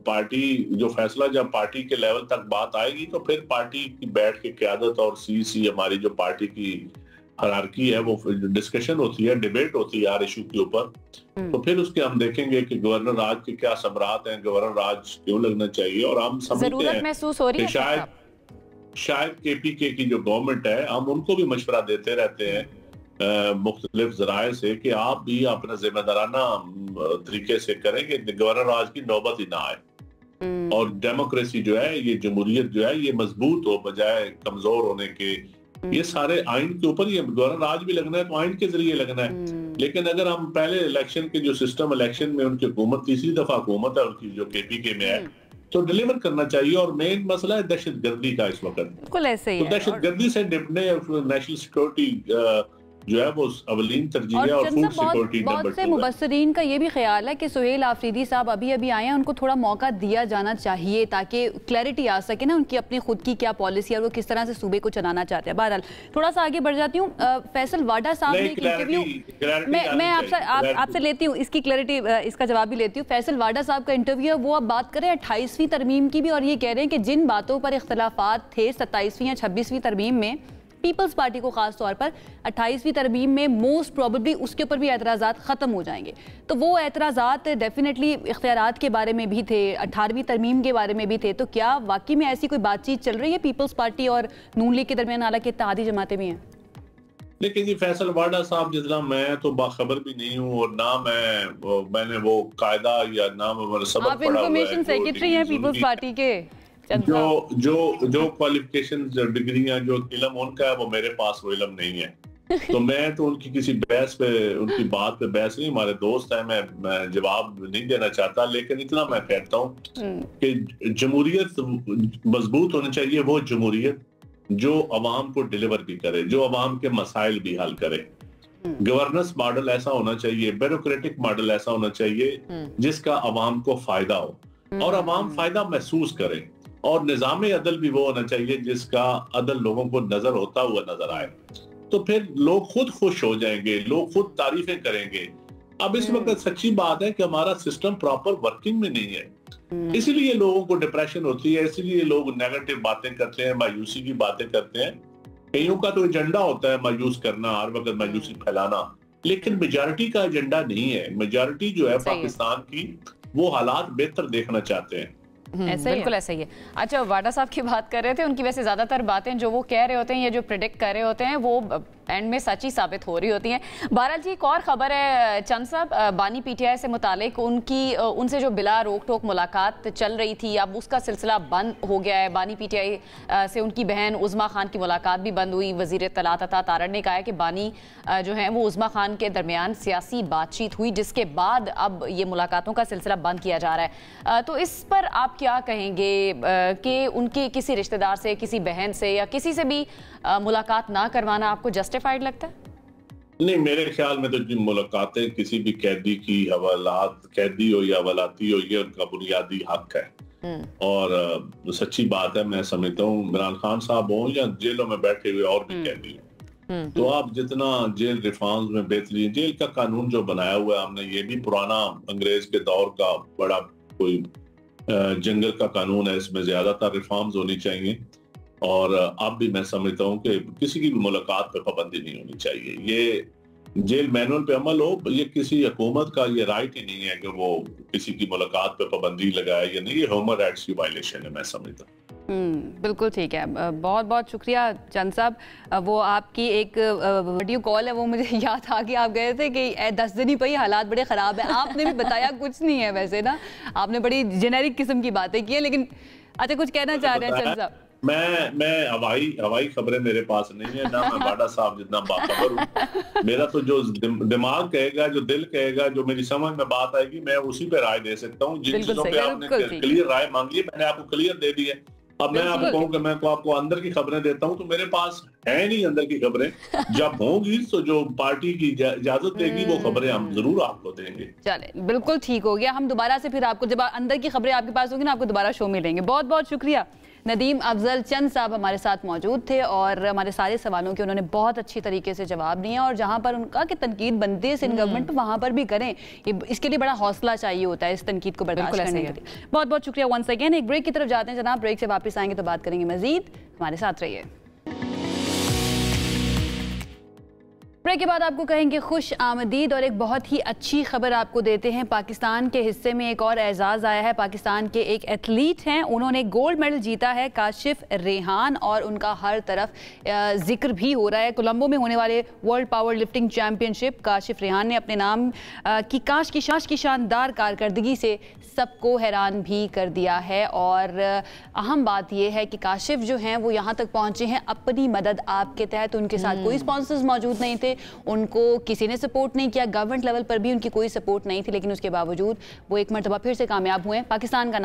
पार्टी जो फैसला जब पार्टी के लेवल तक बात आएगी तो फिर पार्टी की बैठ के क़यादत और सीसी हमारी जो पार्टी की हायरार्की है वो डिस्कशन होती है, डिबेट होती है हर इशू के ऊपर। तो फिर उसके हम देखेंगे कि गवर्नर राज के क्या सम्राट हैं, गवर्नर राज क्यों लगना चाहिए। और हम समझते हैं महसूस हो रही है शायद केपीके की जो गवर्नमेंट है हम उनको भी मशवरा देते रहते हैं मुख्तलिफ जराए से कि आप भी अपना जिम्मेदाराना तरीके से करें कि गवर्नर राज की नौबत ही ना आए और डेमोक्रेसी जो है, ये जमहूरियत जो है ये मजबूत हो बजाय कमजोर होने के। ये सारे आइन के ऊपर ये गवर्नर राज भी लगना है तो आइन के जरिए लगना है। लेकिन अगर हम पहले इलेक्शन के जो सिस्टम, इलेक्शन में उनकी हुकूमत तीसरी दफा हुकूमत है उनकी जो केपीके में है, तो डिलीवर करना चाहिए। और मेन मसला है दहशत गर्दी का इस वक्त। बिल्कुल ऐसे ही है। तो दहशत गर्दी से निपटने नेशनल सिक्योरिटी जो है वो अवलीन तरजीह है और फूड सिक्योरिटी नंबर 2 बहुत से मुबस्सिरीन का ये भी ख्याल है कि सुहेल आफरीदी साहब अभी आए हैं, उनको थोड़ा मौका दिया जाना चाहिए ताकि क्लैरिटी आ सके ना उनकी अपनी खुद की क्या पॉलिसी है और वो किस तरह से सूबे को चलाना चाहते हैं। बहरहाल थोड़ा सा आगे बढ़ जाती हूँ। फैसल वाडा साहब ने एक इंटरव्यू मैं आपसे लेती हूँ, इसकी क्लैरिटी इसका जवाब भी लेती हूँ। फैसल वाडा साहब का इंटरव्यू है, वो अब बात करें 28वीं तरमीम की भी और ये कह रहे हैं कि जिन बातों पर इख्तलाफात थे 27वीं या 26वीं तरमीम में, पीपल्स पार्टी को खास तौर पर 28वीं तरमीम में मोस्ट प्रोबेबली उसके ऊपर भी एतराज़ात ख़त्म हो जाएंगे। तो वो एतराज़ात डेफिनेटली इख्तियारात के बारे में भी थे, 18वीं तरमीम के बारे में भी थे। तो क्या वाकई में ऐसी कोई बातचीत चल रही है पीपल्स पार्टी और नून लीग के दरमियान, हालांकि इत्तेहादी जमातें भी हैं? लेकिन जी फैसल वाडा साहब जितना मैं तो बाखबर भी नहीं हूँ और ना मैंने वो कायदा या ना सबक आप इंफॉर्मेशन सेक्रेटरी हैं पीपल्स पार्टी के। जो क्वालिफिकेशन डिग्रियां जो इल्म उनका है वो मेरे पास वो इल्म नहीं है। तो मैं तो उनकी किसी बहस पे, उनकी बात पे बहस नहीं, हमारे दोस्त हैं, मैं जवाब नहीं देना चाहता। लेकिन इतना मैं कहता हूँ कि जमहूरियत मजबूत होनी चाहिए, वो जमहूरियत जो अवाम को डिलीवर भी करे, जो अवाम के मसाइल भी हल करे। गवर्नेंस मॉडल ऐसा होना चाहिए, ब्यूरोक्रेटिक मॉडल ऐसा होना चाहिए जिसका अवाम को फायदा हो और अवाम फायदा महसूस करे। और निज़ाम अदल भी वो होना चाहिए जिसका अदल लोगों को नजर होता हुआ नजर आए। तो फिर लोग खुद खुश हो जाएंगे, लोग खुद तारीफें करेंगे। अब इस वक्त सच्ची बात है कि हमारा सिस्टम प्रॉपर वर्किंग में नहीं है, इसीलिए लोगों को डिप्रेशन होती है, इसीलिए लोग नेगेटिव बातें करते हैं, मायूसी की बातें करते हैं। कईयों का तो एजेंडा होता है मायूस करना, हर वक्त मायूसी फैलाना, लेकिन मेजॉरिटी का एजेंडा नहीं है। मेजॉरिटी जो है पाकिस्तान की वो हालात बेहतर देखना चाहते हैं। बिल्कुल ऐसा ही है। अच्छा, वाडा साहब की बात कर रहे थे, उनकी वैसे ज्यादातर बातें जो वो कह रहे होते हैं या जो प्रेडिक्ट कर रहे होते हैं वो اینڈ میں سچ ہی ثابت ہو رہی ہوتی ہیں. بہرحال جی ایک اور خبر ہے چند صاحب, بانی پی ٹی آئی سے متعلق ان سے جو بلا روک ٹوک ملاقات چل رہی تھی اب اس کا سلسلہ بند ہو گیا ہے. بانی پی ٹی آئی سے ان کی بہن عظمیٰ خان کی ملاقات بھی بند ہوئی. وزیر اطلاعات عطا تارڑ نے کہا ہے کہ بانی جو ہیں وہ عظمیٰ خان کے درمیان سیاسی بات چیت ہوئی جس کے بعد اب یہ ملاقاتوں کا سلسلہ بند کیا جا رہا ہے. تو اس پر آپ کیا کہیں گے کہ ان کے کسی رشتہ دار سے, کسی بہن سے یا کسی سے بھی ملاقات نہ کروانا آپ کو جسٹیفائڈ لگتا ہے؟ نہیں, میرے خیال میں تو ملاقاتیں کسی بھی قیدی کی, حوالات قیدی ہو یا حوالاتی ہو, یہ ان کا بنیادی حق ہے. اور سچی بات ہے, میں سمجھتا ہوں عمران خان صاحب ہوں یا جیلوں میں بیٹھے ہوئے اور بھی قیدی ہوں, تو آپ جتنا جیل ریفارمز میں بہتری, جیل کا قانون جو بنایا ہوا ہے ہم نے, یہ بھی پرانا انگریز کے دور کا بڑا کوئی جنگل کا قانون ہے, اس میں زیادہ تر ریفارمز ہونی چاہیے. اور اب بھی میں سمجھتا ہوں کہ کسی کی بھی ملاقات پہ پابندی نہیں ہونی چاہیے. یہ جیل مینول پہ عمل ہو, یہ کسی حکومت کا یہ رائٹ ہی نہیں ہے کہ وہ کسی کی ملاقات پہ پابندی لگائے یا نہیں. یہ ہیومن رائٹس کی وائلیشن ہے, میں سمجھتا ہوں. بالکل ٹھیک ہے. بہت بہت شکریہ چند صاحب. وہ آپ کی ایک ویڈیو کال ہے, وہ مجھے یاد آ کہ آپ گئے تھے کہ 10 دن ہی پہ حالات بڑے خراب ہیں. آپ نے بھی بتایا کچھ نہیں ہے ویسے نا, آپ نے بڑی جنیرک قسم کی باتیں کی ہیں, لیکن اچھا کچھ کہنا چاہ رہے ہیں چند صاحب؟ میں ہوائی خبریں میرے پاس نہیں ہے, نہ میں باڈا صاحب جتنا باخبر ہوں. میرا تو جو دماغ کہے گا, جو دل کہے گا, جو میری سمجھ میں بات آئے گی, میں اسی پہ رائے دے سکتا ہوں. جن چیزوں پہ آپ نے کلیئر رائے مانگی ہے میں نے آپ کو کلیئر دے دی ہے. اب میں آپ کو کہوں کہ میں آپ کو اندر کی خبریں دیتا ہوں, تو میرے پاس ہے نہیں اندر کی خبریں. جب ہوں گی تو جو پارٹی کی اجازت دے گی وہ خبریں ہم ضرور آپ کو دیں گے. چلے بالکل ٹھیک ہو گیا. ہم دوبارہ سے پھر آپ کو جب اندر کی خبریں آپ کے پاس ہوگی نا, آپ کو دوبارہ شو میں لیں گے. بہت بہت شکریہ. ندیم افضل چند صاحب ہمارے ساتھ موجود تھے اور ہمارے سارے سوالوں کے انہوں نے بہت اچھی طریقے سے جواب دیے, اور جہاں پر ان کا کہ تنقید بنتی ہے سندھ گورنمنٹ وہاں پر بھی کریں. اس کے لیے بڑا حوصلہ چاہیے ہوتا ہے اس تنقید کو برداشت کرنے کے لیے. بہت بہت شکریہ ونس اگین. ایک بریک کی طرف جاتے ہیں جناب, بریک سے واپس آئیں گے تو بات کریں گے مزید. ہمارے ساتھ رہیے. بریک کے بعد آپ کو کہیں گے خوش آمدید, اور ایک بہت ہی اچھی خبر آپ کو دیتے ہیں. پاکستان کے حصے میں ایک اور اعزاز آیا ہے. پاکستان کے ایک ایتھلیٹ ہیں, انہوں نے گولڈ میڈل جیتا ہے, کاشف ریحان, اور ان کا ہر طرف ذکر بھی ہو رہا ہے. کولمبو میں ہونے والے ورلڈ پاور لفٹنگ چیمپئن شپ کاشف ریحان نے اپنے نام کی کاش کی شاندار کارکردگی سے سب کو حیران بھی کر دیا ہے. اور اہم بات یہ ہے کہ کاشف جو ہیں وہ یہاں تک پہنچے ہیں اپنی مدد آپ کے تحت. ان کے ساتھ کوئی اسپانسرز موجود نہیں تھے, ان کو کسی نے سپورٹ نہیں کیا, گورنمنٹ لیول پر بھی ان کی کوئی سپورٹ نہیں تھی, لیکن اس کے باوجود وہ ایک مرتبہ پھر سے کامیاب ہوئے. پاکستان کا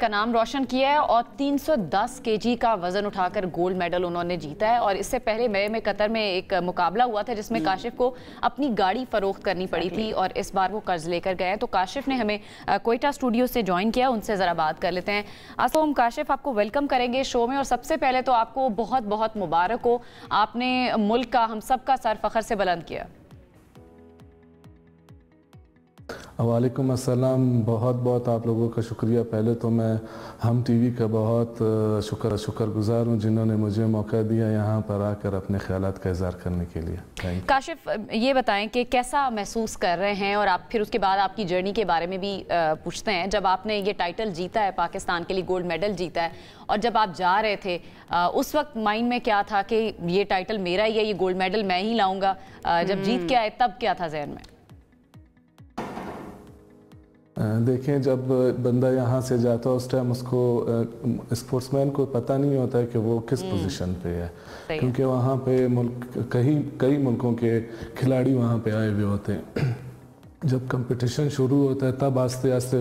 نام روشن کیا ہے اور 310 kg کا وزن اٹھا کر گولڈ میڈل انہوں نے جیتا ہے. اور اس سے پہلے مئی میں قطر میں ایک مقابلہ ہوا تھا جس میں کاشف کو اپنی گاڑی فروخت کرنی پڑی تھی, اور اس بار وہ قرض لے کر گئے. تو کاشف نے ہمیں کوئٹہ اسٹوڈیو سے جوائن کیا, ان سے ذرا بات کر لیتے ہیں. السلام کاشف, آپ کو ویلکم کریں گے شو میں, اور سب سے پہلے تو آپ کو بہت بہت مبارک ہو, آپ نے ملک کا, ہم سب کا سر فخر سے بلند کیا. وعلیکم السلام. بہت بہت آپ لوگوں کا شکریہ. پہلے تو میں ہم ٹی وی کا بہت شکر گزار ہوں جنہوں نے مجھے موقع دیا یہاں پر آ کر اپنے خیالات کا اظہار کرنے کے لیے. کاشف یہ بتائیں کہ کیسا محسوس کر رہے ہیں, اور آپ پھر اس کے بعد آپ کی جرنی کے بارے میں بھی پوچھتے ہیں. جب آپ نے یہ ٹائٹل جیتا ہے, پاکستان کے لیے گولڈ میڈل جیتا ہے, اور جب آپ جا رہے تھے اس وقت مائنڈ میں کیا تھا کہ یہ ٹائٹل میرا ہی ہے, یہ گولڈ میڈل میں ہی لاؤں گا, جب جیت کے آئے تب کیا تھا ذہن میں؟ دیکھیں, جب بندہ یہاں سے جاتا ہے اس ٹائم اس کو اسپورٹس مین کو پتہ نہیں ہوتا ہے کہ وہ کس پوزیشن پہ ہے, کیونکہ وہاں پہ کئی ملکوں کے کھلاڑی وہاں پہ آئے ہوئے ہوتے ہیں. جب کمپٹیشن شروع ہوتا ہے تب آہستہ آہستہ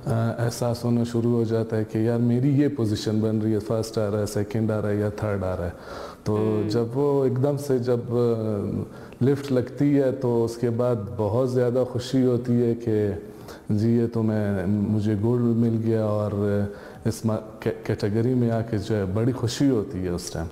احساس ہونا شروع ہو جاتا ہے کہ یار میری یہ پوزیشن بن رہی ہے, فرسٹ آ رہا ہے, سیکنڈ آ رہا ہے یا تھرڈ آ رہا ہے. تو جب وہ ایک دم سے جب لفٹ لگتی ہے تو اس کے بعد بہت زیادہ خوشی ہوتی ہے کہ جی یہ تو مجھے گولڈ مل گیا, اور اس کیٹیگری میں آ کے جو ہے بڑی خوشی ہوتی ہے اس ٹائم.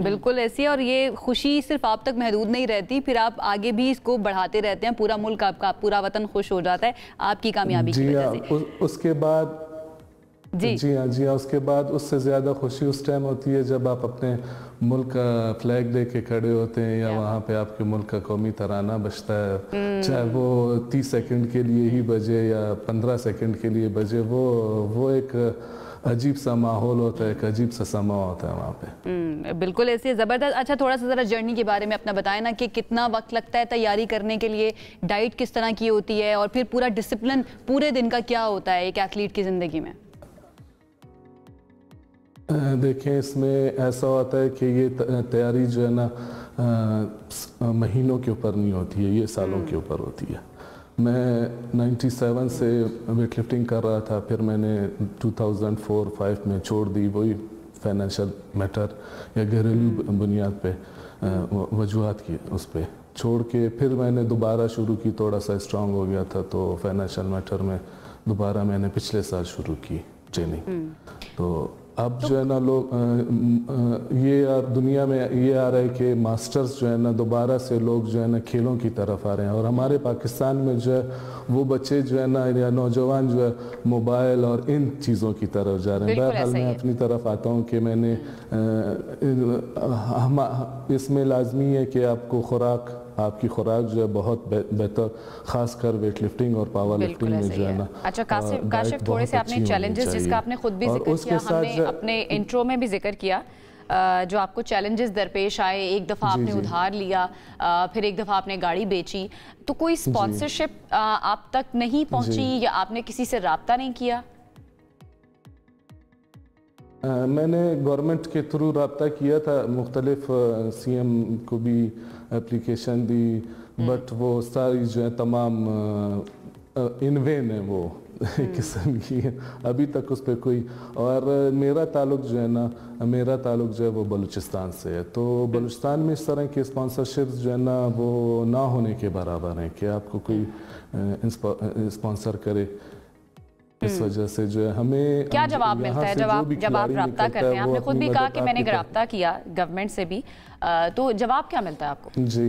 بالکل ایسی, اور یہ خوشی صرف آپ تک محدود نہیں رہتی, پھر آپ آگے بھی اس کو بڑھاتے رہتے ہیں. پورا ملک آپ کا, پورا وطن خوش ہو جاتا ہے آپ کی کامیابی کی وجہ سے. اس کے بعد جی ہاں اس کے بعد اس سے زیادہ خوشی اس ٹائم ہوتی ہے جب آپ اپنے ملک کا فلیگ لے کے کھڑے ہوتے ہیں, یا وہاں پہ آپ کے ملک کا قومی ترانہ بجتا ہے, چاہے وہ 30 سیکنڈ کے لیے ہی بجے یا 15 سیکنڈ کے لیے بجے. وہ ایک अजीब सा माहौल होता है, एक अजीब सा समा होता है वहाँ पे। बिल्कुल ऐसे ज़बरदस्त। अच्छा, थोड़ा सा ज़रा जर्नी के बारे में अपना बताएं ना कि कितना वक्त लगता है तैयारी करने के लिए, डाइट किस तरह की होती है, और फिर पूरा डिसिप्लिन पूरे दिन का क्या होता है एक एथलीट की ज़िंदगी में? देखें, इसमें ऐसा होता है कि ये तैयारी जो है ना महीनों के ऊपर नहीं होती है, ये सालों के ऊपर होती है। मैं 97 से वेट लिफ्टिंग कर रहा था, फिर मैंने 2004-05 में छोड़ दी, वही फाइनेंशियल मैटर या घरेलू बुनियाद पे वजूहात की उस पर छोड़ के फिर मैंने दोबारा शुरू की, थोड़ा सा स्ट्रांग हो गया था तो फाइनेंशियल मैटर में दोबारा मैंने पिछले साल शुरू की ट्रेनिंग। तो अब जो है ना लोग ये दुनिया में ये आ रहा है कि मास्टर्स जो है ना दोबारा से लोग जो है ना खेलों की तरफ आ रहे हैं, और हमारे पाकिस्तान में जो है वो बच्चे जो है ना या नौजवान जो है मोबाइल और इन चीज़ों की तरफ जा रहे हैं। बहरहाल मैं अपनी तरफ आता हूँ कि मैंने इसमें लाजमी है कि आपको आपकी खुराक जो है बहुत बेहतर, खासकर वेट लिफ्टिंग और पावर लिफ्टिंग में जो है ना। अच्छा काशिफ, थोड़े से आपने चैलेंजेस जिसका आपने खुद भी जिक्र किया, हमने अपने इंट्रो में भी जिक्र किया, जो आपको चैलेंजेस दरपेश आए, एक दफ़ा आपने उधार लिया, फिर एक दफ़ा आपने गाड़ी बेची, तो कोई स्पॉन्सरशिप आप तक नहीं पहुंची या आपने किसी से राब्ता नहीं किया? मैंने गवर्नमेंट के थ्रू रब्ता किया था, मुख्तलिफ CM को भी एप्लीकेशन दी, बट वो सारी जो है तमाम इन वेन है वो किस्म की, अभी तक उस पर कोई। और मेरा ताल्लुक जो है ना, मेरा ताल्लुक जो है वो बलूचिस्तान से है, तो बलूचिस्तान में इस तरह के स्पॉन्सरशिप्स जो है ना वो ना होने के बराबर हैं कि आपको कोई स्पॉन्सर करे। इस वजह से जो है हमें क्या जवाब मिलता है जब आप राब्ता करते हैं? आपने खुद भी कहा कि मैंने राब्ता किया गवर्नमेंट से भी, तो जवाब क्या मिलता है आपको? जी,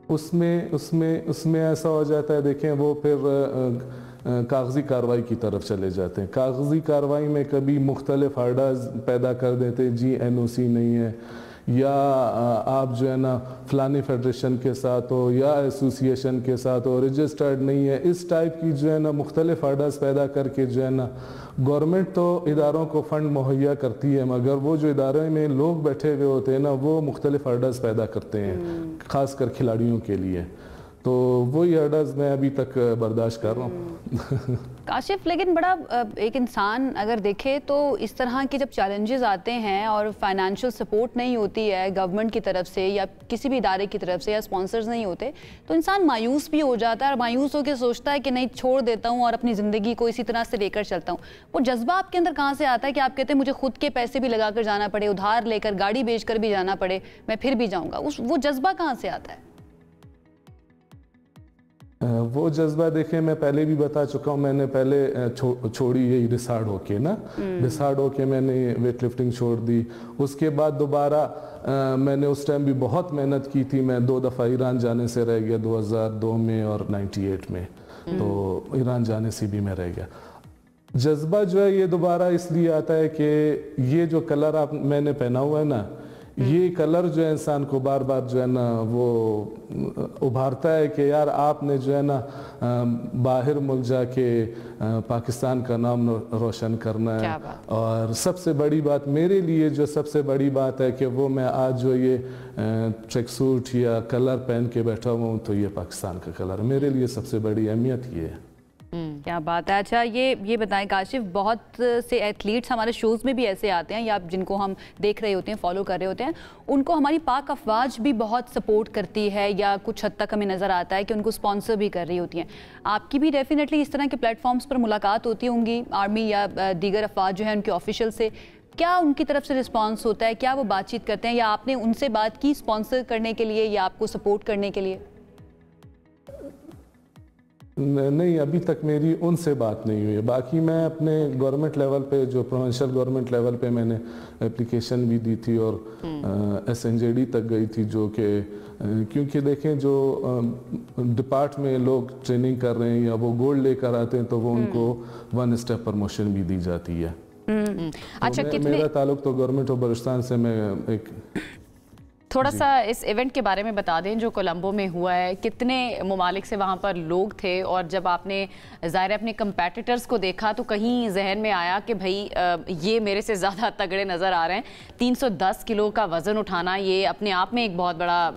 उसमें ऐसा हो जाता है, देखें वो फिर कागजी कार्रवाई की तरफ चले जाते हैं। कागजी कार्रवाई में कभी मुख्तलिफ हर्डल्स पैदा कर देते हैं, जी NOC नहीं है, या आप जो है ना फलानी फेडरेशन के साथ हो या एसोसिएशन के साथ हो, रजिस्टर्ड नहीं है, इस टाइप की जो है ना मुख्तलिफ हर्डल्स पैदा करके जो है ना गवर्नमेंट तो इदारों को फंड मुहैया करती है, मगर वो जो इदारे में लोग बैठे हुए होते हैं ना वो मुख्तलिफ हर्डल्स पैदा करते हैं, ख़ासकर खिलाड़ियों के लिए। तो वही हर्डल्स मैं अभी तक बर्दाश्त कर रहा हूँ। काशिफ, लेकिन बड़ा एक इंसान अगर देखे तो इस तरह के जब चैलेंजेस आते हैं और फाइनेंशियल सपोर्ट नहीं होती है गवर्नमेंट की तरफ से या किसी भी इदारे की तरफ से या स्पॉन्सर्स नहीं होते, तो इंसान मायूस भी हो जाता है, और मायूस होकर सोचता है कि नहीं, छोड़ देता हूँ और अपनी ज़िंदगी को इसी तरह से लेकर चलता हूँ। वो जज्बा आपके अंदर कहाँ से आता है कि आप कहते हैं मुझे खुद के पैसे भी लगा कर जाना पड़े, उधार लेकर गाड़ी बेच कर भी जाना पड़े, मैं फिर भी जाऊँगा? वो जज्बा कहाँ से आता है? वो जज्बा देखें, मैं पहले भी बता चुका हूँ, मैंने पहले छोड़ी यही रिसार्ड होके ना, रिसार्ड होके मैंने वेट लिफ्टिंग छोड़ दी। उसके बाद दोबारा मैंने उस टाइम भी बहुत मेहनत की थी, मैं 2 दफ़ा ईरान जाने से रह गया, 2002 में और 98 में, तो ईरान जाने से भी मैं रह गया। जज्बा जो है ये दोबारा इसलिए आता है कि ये जो कलर मैंने पहना हुआ है ना, ये कलर जो है इंसान को बार बार जो है ना वो उभारता है कि यार आपने जो है ना बाहर मुल्क जाके पाकिस्तान का नाम रोशन करना है। और सबसे बड़ी बात मेरे लिए, जो सबसे बड़ी बात है कि वो मैं आज जो ये ट्रैक सूट या कलर पहन के बैठा हुआ हूँ, तो ये पाकिस्तान का कलर है, मेरे लिए सबसे बड़ी अहमियत ये है। क्या बात है। अच्छा, ये बताएं काशिफ, बहुत से एथलीट्स हमारे शोज़ में भी ऐसे आते हैं या जिनको हम देख रहे होते हैं, फॉलो कर रहे होते हैं, उनको हमारी पाक अफवाज भी बहुत सपोर्ट करती है या कुछ हद तक हमें नज़र आता है कि उनको स्पॉन्सर भी कर रही होती हैं। आपकी भी डेफिनेटली इस तरह के प्लेटफॉर्म्स पर मुलाकात होती होंगी आर्मी या दीगर अफवाज जो हैं उनके ऑफिशियल से, क्या उनकी तरफ से रिस्पॉन्स होता है? क्या वो बातचीत करते हैं या आपने उनसे बात की स्पॉन्सर करने के लिए या आपको सपोर्ट करने के लिए? नहीं, अभी तक मेरी उनसे बात नहीं हुई है। बाकी मैं अपने गवर्नमेंट लेवल पे, जो प्रोविंशियल गवर्नमेंट लेवल पे मैंने एप्लीकेशन भी दी थी और SNJD तक गई थी, जो कि क्योंकि देखें जो डिपार्ट में लोग ट्रेनिंग कर रहे हैं या वो गोल्ड लेकर आते हैं तो वो उनको 1 स्टेप प्रमोशन भी दी जाती है। अच्छा, मेरा ताल्लुक तो गवर्नमेंट ऑफ बलूचिस्तान से, मैं एक تھوڑا سا اس ایونٹ کے بارے میں بتا دیں جو کولمبو میں ہوا ہے، کتنے ممالک سے وہاں پر لوگ تھے، اور جب آپ نے ظاہر اپنے کمپیٹیٹرز کو دیکھا تو کہیں ذہن میں آیا کہ بھائی یہ میرے سے زیادہ تگڑے نظر آ رہے ہیں؟ 310 کلو کا وزن اٹھانا یہ اپنے آپ میں ایک بہت بڑا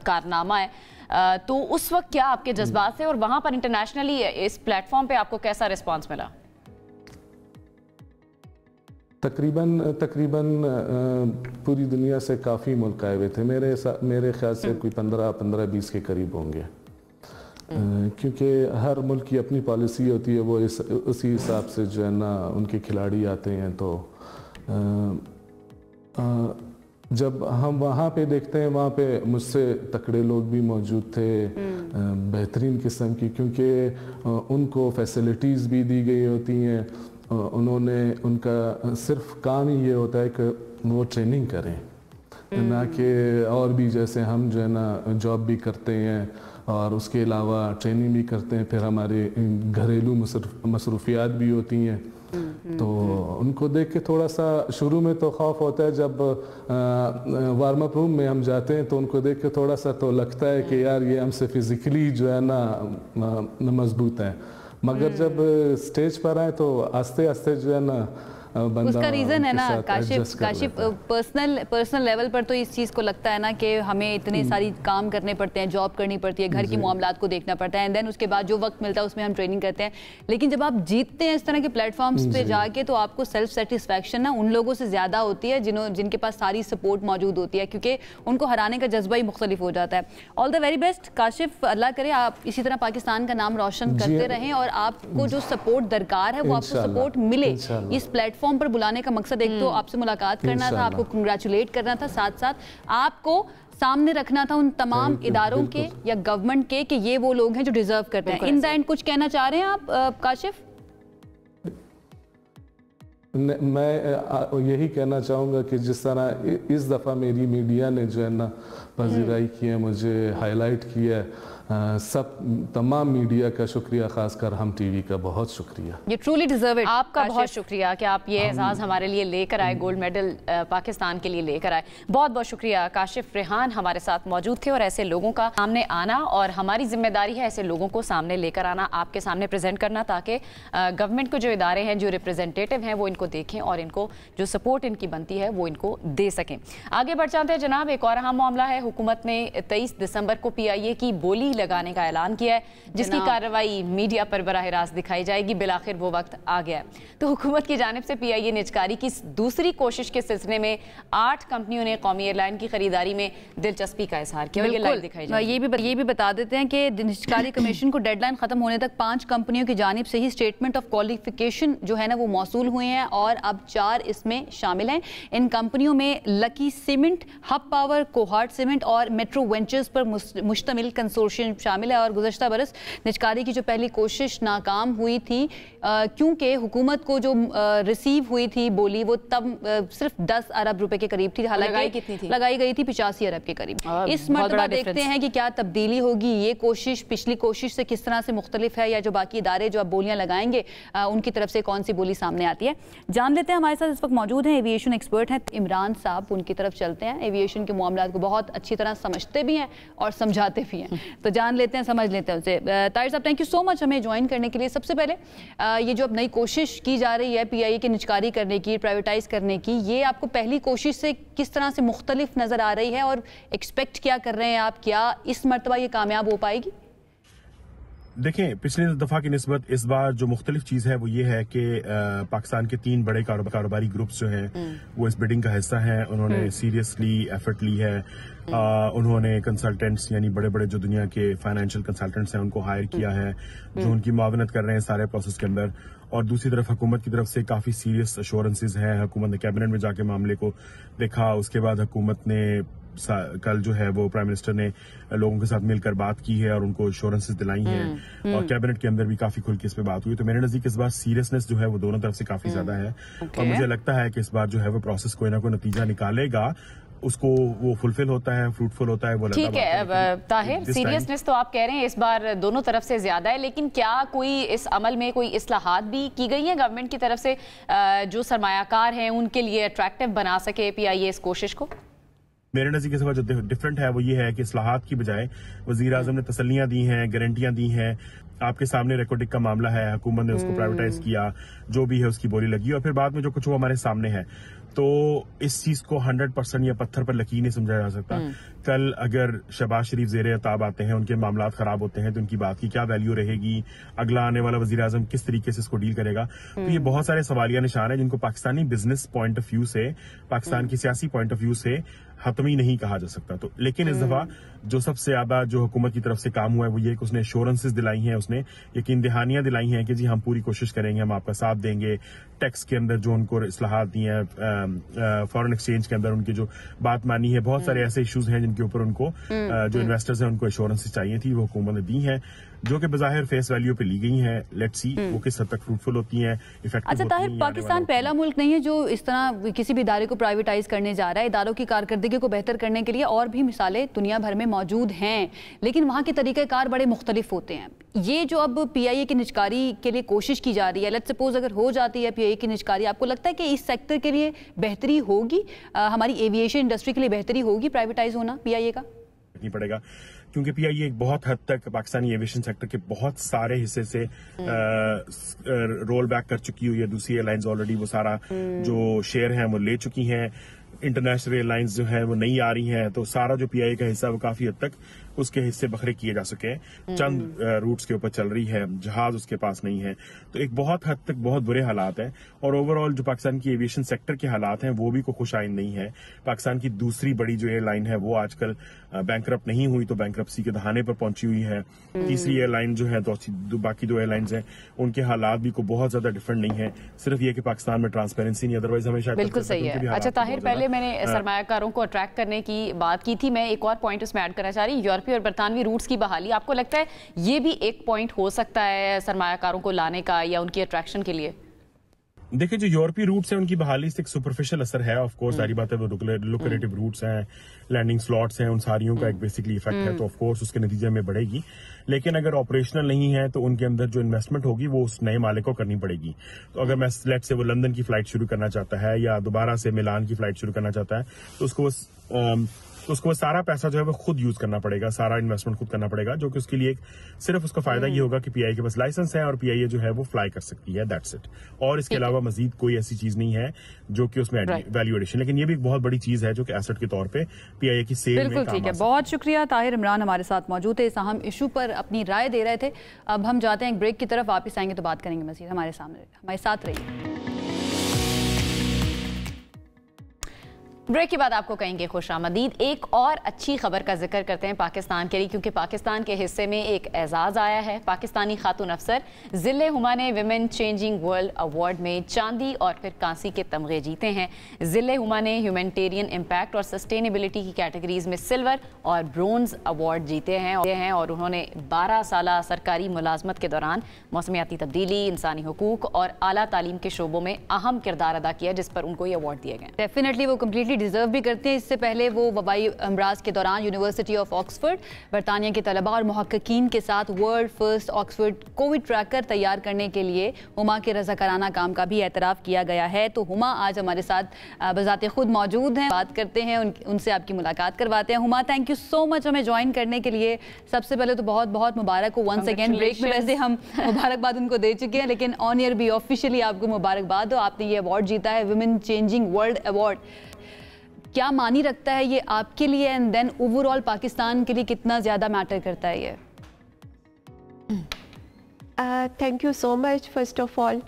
کارنامہ ہے، تو اس وقت کیا آپ کے جذبات تھے، اور وہاں پر انٹرنیشنلی اس پلیٹ فارم پہ آپ کو کیسا رسپانس ملا؟ تقریباً پوری دنیا سے کافی ملک آئے ہوئے تھے، میرے خیال سے کوئی 15-20 کے قریب ہوں گے، کیونکہ ہر ملک کی اپنی پالیسی ہوتی ہے، وہ اسی حساب سے جو ہے نا ان کے کھلاڑی آتے ہیں۔ تو جب ہم وہاں پہ دیکھتے ہیں، وہاں پہ مجھ سے تکڑے لوگ بھی موجود تھے، بہترین قسم کی، کیونکہ ان کو فیسلٹیز بھی دی گئی ہوتی ہیں، ان کا صرف کام ہی یہ ہوتا ہے کہ وہ ٹریننگ کریں، نہ کہ اور بھی جیسے ہم جو ہے نا جاب بھی کرتے ہیں اور اس کے علاوہ ٹریننگ بھی کرتے ہیں، پھر ہمارے گھریلو مصروفیات بھی ہوتی ہیں۔ تو ان کو دیکھ کے تھوڑا سا شروع میں تو خوف ہوتا ہے، جب وارم اپ روم میں ہم جاتے ہیں تو ان کو دیکھ کے تھوڑا سا تو لگتا ہے کہ یار یہ ہم سے فزیکلی جو ہے نا مضبوط ہیں، مگر جب سٹیج پر آئے تو آستے آستے جو ہے نا اس کا ریزن ہے نا کاشف پرسنل لیول پر تو اس چیز کو لگتا ہے نا کہ ہمیں اتنے ساری کام کرنے پڑتے ہیں، جاب کرنی پڑتی ہے، گھر کی معاملات کو دیکھنا پڑتا ہے، اینڈ دین اس کے بعد جو وقت ملتا ہے اس میں ہم ٹریننگ کرتے ہیں، لیکن جب آپ جیتتے ہیں اس طرح کے پلیٹ فارمز پہ جا کے تو آپ کو سیلف سیٹسفیکشن نا ان لوگوں سے زیادہ ہوتی ہے جن کے پاس ساری سپورٹ موجود ہوتی ہے، کیونکہ ان کو ہرانے کا جذبہ ہی مختلف ہو جاتا ہے۔ آل دا ویری بیسٹ کاشف، اللہ کرے آپ اسی طرح پاکستان کا نام روشن کرتے رہیں، اور آپ کو جو سپورٹ درکار ہے وہ آپ کو سپورٹ ملے۔ اس پلیٹ فارم پر بلانے کا مقصد ایک تو آپ سے ملاقات کرنا تھا، آپ کو کنگریچولیٹ کرنا تھا، ساتھ ساتھ آپ کو سامنے رکھنا تھا ان تمام اداروں کے یا گورنمنٹ کے کہ یہ وہ لوگ ہیں جو ڈیزرو کرتے ہیں۔ ان دا اینڈ کچھ کہنا چاہ رہے ہیں آپ کاشف؟ میں یہی کہنا چاہوں گا کہ جس طرح اس دفعہ میری میڈیا نے جو ہے نا پذیرائی کی ہے، مجھے ہائی لائٹ کیا ہے، تمام میڈیا کا شکریہ، خاص کر ہم ٹی وی کا بہت شکریہ۔ یہ ٹرولی ڈیزرو اٹ۔ آپ کا بہت شکریہ کہ آپ یہ اعزاز ہمارے لیے لے کر آئے، گولڈ میڈل پاکستان کے لیے لے کر آئے۔ بہت بہت شکریہ۔ کاشف ریحان ہمارے ساتھ موجود تھے، اور ایسے لوگوں کا سامنے آنا، اور ہماری ذمہ داری ہے ایسے لوگوں کو سامنے لے کر آنا، آپ کے سامنے پریزنٹ کرنا، تاکہ گورنمنٹ کو جو ادارے ہیں، جو ریپرزینٹیٹیو ہیں، وہ ان کو دیکھیں اور ان کو جو سپورٹ ان کی بنتی ہے وہ ان کو دے سکیں۔ آگے بڑھ جاتے ہیں جناب، ایک اور اہم معاملہ ہے۔ حکومت نے 23 دسمبر کو PIA کی بولی لگانے کا اعلان کیا ہے، جس کی کارروائی میڈیا پر براہ راست دکھائی جائے گی۔ بالآخر وہ وقت آ گیا ہے۔ تو حکومت کی جانب سے PIA نجکاری کی دوسری کوشش کے سلسلے میں 8 کمپنیوں نے قومی ایئر لائن کی خریداری میں دلچسپی کا اظہار کیا۔ یہ بھی بتا دیتے ہیں کہ نجکاری کمیشن کو ڈیڈ لائن ختم ہونے تک 5 کمپنیوں کی جانب سے ہی اسٹیٹمنٹ آف کوالیفیکیشن جو ہے نا وہ موصول ہوئے ہیں، اور اب 4 اس میں شامل ہیں۔ ان کمپنیوں میں لکی سیمنٹ، ہب پاور، کوہارٹ سیمنٹ اور میٹرو وینچرز پر مشتمل کنسورشیم شامل ہے۔ اور گزشتہ برس نجکاری کی جو پہلی کوشش ناکام ہوئی تھی، کیونکہ حکومت کو جو ریسیو ہوئی تھی بولی وہ تب صرف 10 ارب روپے کے قریب تھی، حالانکہ لگائی گئی تھی 85 ارب کے قریب۔ اس مرتبہ دیکھتے ہیں کہ کیا تبدیلی ہوگی، یہ کوشش پچھلی کوشش سے کس طرح سے مختلف ہے، یا جو باقی ادارے جو اب بولیاں لگائیں گے ان کی طرف سے کون سی بولی سامنے آتی ہے۔ جان لیتے ہیں، ہمارے ساتھ اس وقت موجود ہیں ایویشن ایکسپرٹ ہیں عمران صاحب، ان کی طرف چلتے ہیں۔ ایویشن کے معاملات کو بہت اچھی طرح سمجھتے بھی ہیں اور سمجھاتے بھی ہیں، تو جان لیتے ہیں، سمجھ لیتے ہیں ان سے۔ طاہر صاحب، تھینک یو سو مچ ہمیں جوائن کرنے کے لیے۔ سب سے پہلے یہ جو اب نئی کوشش کی جا رہی ہے PIA کی نجکاری کرنے کی، پرائیویٹائز کرنے کی، یہ آپ کو پہلی کوشش سے کس طرح سے مختلف نظر آ رہی ہے، اور ایکسپیکٹ کیا کر رہے ہیں آپ؟ کیا اس مرتبہ یہ کامیاب ہو پائے گی؟ دیکھیں، پچھلی دفعہ کی نسبت اس بار جو مختلف چیز ہے وہ یہ ہے کہ پاکستان کے 3 بڑے کاروباری گروپس جو ہیں وہ اس بیڈنگ کا حصہ ہیں۔ انہوں نے سیریسلی ایفرٹ لی ہے، انہوں نے کنسلٹنٹس یعنی بڑے بڑے جو دنیا کے فائنینشیل کنسلٹنٹس ہیں ان کو ہائر کیا ہے، جو ان کی معاونت کر رہے ہیں سارے پروسیس کے اندر۔ اور دوسری طرف حکومت کی طرف سے کافی سیریس ایشورنسز ہیں، حکومت نے کیبنٹ میں جا کے معاملے کو دیکھا، اس کے بعد حکومت نے کل جو ہے وہ پرائم منسٹر نے لوگوں کے ساتھ مل کر بات کی ہے اور ان کو ایشورنسز دلائی ہیں، اور کیبنٹ کے اندر بھی کافی کھل کے اس پہ بات ہوئی۔ تو میرے نزدیک اس بار سیریسنس جو ہے وہ دونوں طرف سے کافی زیادہ ہے، اور مجھے لگتا ہے کہ اس بار جو ہے وہ پروسیس کوئی نہ کوئی نتیجہ نکالے گا، اس کو وہ فلفل ہوتا ہے، فروٹفل ہوتا ہے۔ وہ ٹھیک ہے طاہر، سیریسنس تو آپ کہہ رہے ہیں اس بار دونوں طرف سے زیادہ ہے، لیکن کیا کوئی اس عمل میں کوئی اصلاحات بھی کی گئی ہیں گورنمنٹ کی طرف سے جو سرمایہ کار ہیں ان کے لیے اٹریکٹیو بنا سکے PIA اس کوشش کو؟ मेरे नज़रिए से जो डिफरेंट है वो ये है कि इस्लाहात की बजाय वज़ीर आज़म ने तसल्लियाँ दी हैं, गारंटियाँ दी हैं। आपके सामने रेकोडिक का मामला है, हुकूमत ने उसको प्राइवेटाइज किया, जो भी है उसकी बोली लगी, और फिर बाद में जो कुछ हुआ हमारे सामने है। तो इस चीज को 100% या पत्थर पर लकीर नहीं समझा जा सकता। कल अगर शहबाज शरीफ ज़ेरे अताब आते हैं, उनके मामलात खराब होते हैं, तो उनकी बात की क्या वैल्यू रहेगी, अगला आने वाला वजीर आजम किस तरीके से इसको डील करेगा। तो ये बहुत सारे सवालिया निशान है जिनको Pakistani business point of view से, पाकिस्तान की सियासी पॉइंट ऑफ व्यू से हतमी नहीं कहा जा सकता। तो लेकिन इस दफा जो सबसे ज्यादा जो हुकूमत की तरफ से काम हुआ है वो ये कि उसने एश्योरेंसेस दिलाई हैं, उसने यकीन दहानियां दिलाई हैं कि जी हम पूरी कोशिश करेंगे, हम आपका साथ देंगे। टैक्स के अंदर जो उनको इस्लाहात दी हैं, फॉरेन एक्सचेंज के अंदर उनकी जो बात मानी है, बहुत सारे ऐसे इश्यूज हैं जिनके ऊपर उनको जो इन्वेस्टर्स हैं उनको एश्योरेंसेस चाहिए थी, वो हुकूमत ने दी हैं, जो कि बज़ाहिर फेस वैल्यू पे ली गई हैं। लेट्स सी वो किस हद तक फ्रूटफुल होती हैं, इफेक्टिव। अच्छा ताहिर, पाकिस्तान पहला मुल्क नहीं है जो इस तरह किसी भी इदारे को प्राइवेटाइज करने जा रहा है। इदारों की कारकर्दगी को बेहतर करने के लिए और भी मिसालें दुनिया भर में मौजूद हैं, लेकिन वहाँ के तरीक़ेकार बड़े मुख्तलिफ होते हैं। ये जो अब PIA की निजकारी के लिए कोशिश की जा रही है, लेट्स सपोज अगर हो जाती है PIA की निजकारी, आपको लगता है कि इस सेक्टर के लिए बेहतरी होगी, हमारी एविएशन इंडस्ट्री के लिए बेहतरी होगी प्राइवेटाइज होना PIA का? नहीं पड़ेगा, क्योंकि PIA एक बहुत हद तक पाकिस्तानी एविएशन सेक्टर के बहुत सारे हिस्से से रोल बैक कर चुकी हुई है। दूसरी एयरलाइंस ऑलरेडी वो सारा जो शेयर है वो ले चुकी हैं। इंटरनेशनल एयरलाइंस जो है वो नहीं आ रही हैं, तो सारा जो PIA का हिस्सा वो काफी हद तक उसके हिस्से बखरे किए जा सके हैं। चंद रूट्स के ऊपर चल रही है, जहाज उसके पास नहीं है, तो एक बहुत हद तक बहुत बुरे हालात हैं। और ओवरऑल जो पाकिस्तान की एविएशन सेक्टर के हालात हैं वो भी कोई खुशाइन नहीं है। पाकिस्तान की दूसरी बड़ी जो एयरलाइन है वो आजकल बैंकरप्ट नहीं हुई तो बैंकरप्सी के दहाने पर पहुंची हुई है। तीसरी एयरलाइन जो है, बाकी दो एयरलाइंस हैं, उनके हालात भी कोई बहुत ज्यादा डिफरेंट नहीं है। सिर्फ ये कि पाकिस्तान में ट्रांसपेरेंसी नहीं, अदरवाइज हमेशा बिल्कुल सही है। अच्छा ताहिर, पहले मैंने सरमायाकारों को अट्रैक्ट करने की बात की थी, मैं एक और पॉइंट उसमें ऐड करना चाह रही हूँ, यूरोपीय और बरतानवी रूट्स की बहाली। आपको लगता है ये भी एक पॉइंट हो सकता है सरमायाकारों को लाने का या उनकी अट्रैक्शन के लिए? देखिए, जो यूरोपीय रूट्स हैं उनकी बहाली से एक सुपरफिशियल असर है। ऑफ कोर्स सारी बात है, वो लुक्रेटिव रूट्स हैं, लैंडिंग स्लॉट्स हैं, उन सारियों का एक बेसिकली इफेक्ट है, तो ऑफ कोर्स उसके नतीजे में बढ़ेगी। लेकिन अगर ऑपरेशनल नहीं है तो उनके अंदर जो इन्वेस्टमेंट होगी वो उस नए मालिक को करनी पड़ेगी। तो अगर मैं लेट से वो लंदन की फ्लाइट शुरू करना चाहता है या दोबारा से मिलान की फ्लाइट शुरू करना चाहता है, तो उसको वो सारा पैसा जो है वो खुद यूज करना पड़ेगा, सारा इन्वेस्टमेंट खुद करना पड़ेगा, जो कि उसके लिए सिर्फ उसका फायदा ये होगा कि PIA के पास लाइसेंस है और PIA जो है वो फ्लाई कर सकती है, दैट्स इट। और इसके अलावा मजीद कोई ऐसी चीज नहीं है जो कि उसमें वैल्यू एडिशन। लेकिन ये भी एक बहुत बड़ी चीज है जो कि एसेट के तौर पे PIA की सेल में काम आ सकती है। ठीक है, बहुत शुक्रिया। ताहिर इमरान हमारे साथ मौजूद है, इस अहम इशू पर अपनी राय दे रहे थे। अब हम जाते हैं एक ब्रेक की तरफ, वापस आएंगे तो बात करेंगे मजीद। हमारे साथ रहिए। ब्रेक के बाद आपको कहेंगे खुशामदीद। एक और अच्छी खबर का जिक्र करते हैं पाकिस्तान के लिए, क्योंकि पाकिस्तान के हिस्से में एक एजाज आया है। पाकिस्तानी खातून अफसर ज़िले हुमा ने विमेन चेंजिंग वर्ल्ड अवार्ड में चांदी और फिर कांसी के तमगे जीते हैं। ज़िले हुमा ने ह्यूमैनिटेरियन इम्पैक्ट और सस्टेनेबिलिटी की कैटेगरीज में सिल्वर और ब्रोंज अवार्ड जीते हैं और उन्होंने 12 साल सरकारी मुलाजमत के दौरान मौसमियाती तब्दीली, इंसानी हुकूक और आला तालीम के शोबों में अहम किरदार अदा किया, जिस पर उनको ये अवार्ड दिए गए। डेफिनेटली वो कम्प्लीटली डिजर्व भी करते हैं। इससे पहले वो वबाई अमराज के दौरान यूनिवर्सिटी ऑफ ऑक्सफोर्ड, बरतानिया के तलबा और मुहक्किकीन के साथ world first Oxford Covid tracker तैयार करने के लिए हुमा के रज़ाकाराना काम का भी एतराफ़ किया गया है। तो हुमा आज हमारे साथ बज़ाते खुद मौजूद हैं, बात करते हैं, उनसे आपकी मुलाकात करवाते हैं। Huma, thank you so much हमें ज्वाइन करने के लिए। सबसे पहले तो बहुत बहुत मुबारक हो वंस अगेन। ब्रेक में वैसे हम मुबारकबाद उनको दे चुके हैं, लेकिन ऑन ईयर भी ऑफिशियली आपको मुबारकबाद हो, आपने ये अवार्ड जीता है, विमेन चेंजिंग वर्ल्ड अवार्ड। क्या मानी रखता है ये आपके लिए, एंड देन ओवरऑल पाकिस्तान के लिए कितना ज़्यादा मैटर करता है ये? Thank you so much first of all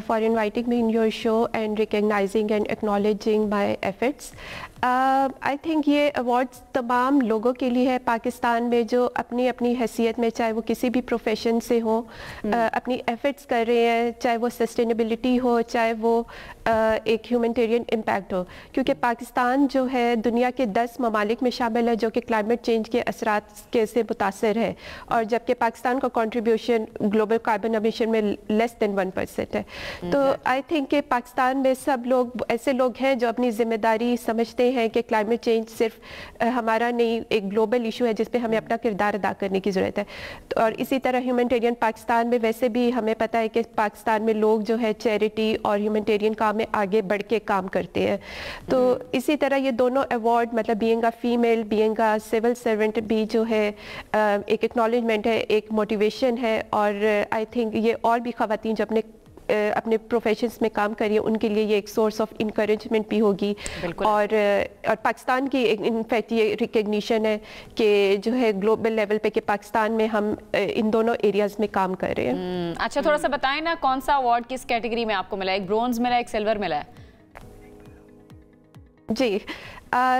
for inviting me in your show and recognizing and acknowledging my efforts. I think ये अवार्ड्स तमाम लोगों के लिए है पाकिस्तान में जो अपनी अपनी हैसियत में, चाहे वो किसी भी प्रोफेशन से हो, अपनी एफर्ट्स कर रहे हैं, चाहे वो सस्टेनेबिलिटी हो, चाहे वो एक ह्यूमैनिटेरियन इम्पैक्ट हो। क्योंकि पाकिस्तान जो है दुनिया के 10 ममालिक में शामिल है जो कि क्लाइमेट चेंज के असरात के से मुतासर है, और जबकि पाकिस्तान का कंट्रीब्यूशन ग्लोबल कार्बन एमिशन में लेस देन 1% है। तो आई थिंक कि पाकिस्तान में सब लोग ऐसे लोग हैं जो अपनी जिम्मेदारी समझते हैं कि क्लाइमेट चेंज सिर्फ हमारा नहीं, एक ग्लोबल इशू है जिस पे हमें अपना किरदार अदा करने की ज़रूरत है। तो और इसी तरह ह्यूमैनिटेरियन पाकिस्तान में वैसे भी हमें पता है कि पाकिस्तान में लोग जो है चैरिटी और ह्यूमैनिटेरियन काम में आगे बढ़ के काम करते हैं। तो इसी तरह ये दोनों अवार्ड, मतलब being a female, being a civil servant भी जो है एक एक्नॉलेजमेंट है, एक मोटिवेशन है। और आई थिंक ये और भी ख़वातीन जो अपने प्रोफेशंस में काम करिए उनके लिए ये एक सोर्स ऑफ इंकरेजमेंट भी होगी। और पाकिस्तान की इनफैक्ट ये रिकग्निशन है कि जो है ग्लोबल लेवल पे कि पाकिस्तान में हम इन दोनों एरियाज में काम कर रहे हैं। अच्छा, थोड़ा सा बताएं ना, कौन सा अवार्ड किस कैटेगरी में आपको मिला? एक ब्रोंज मिला, एक सिल्वर मिला है? जी,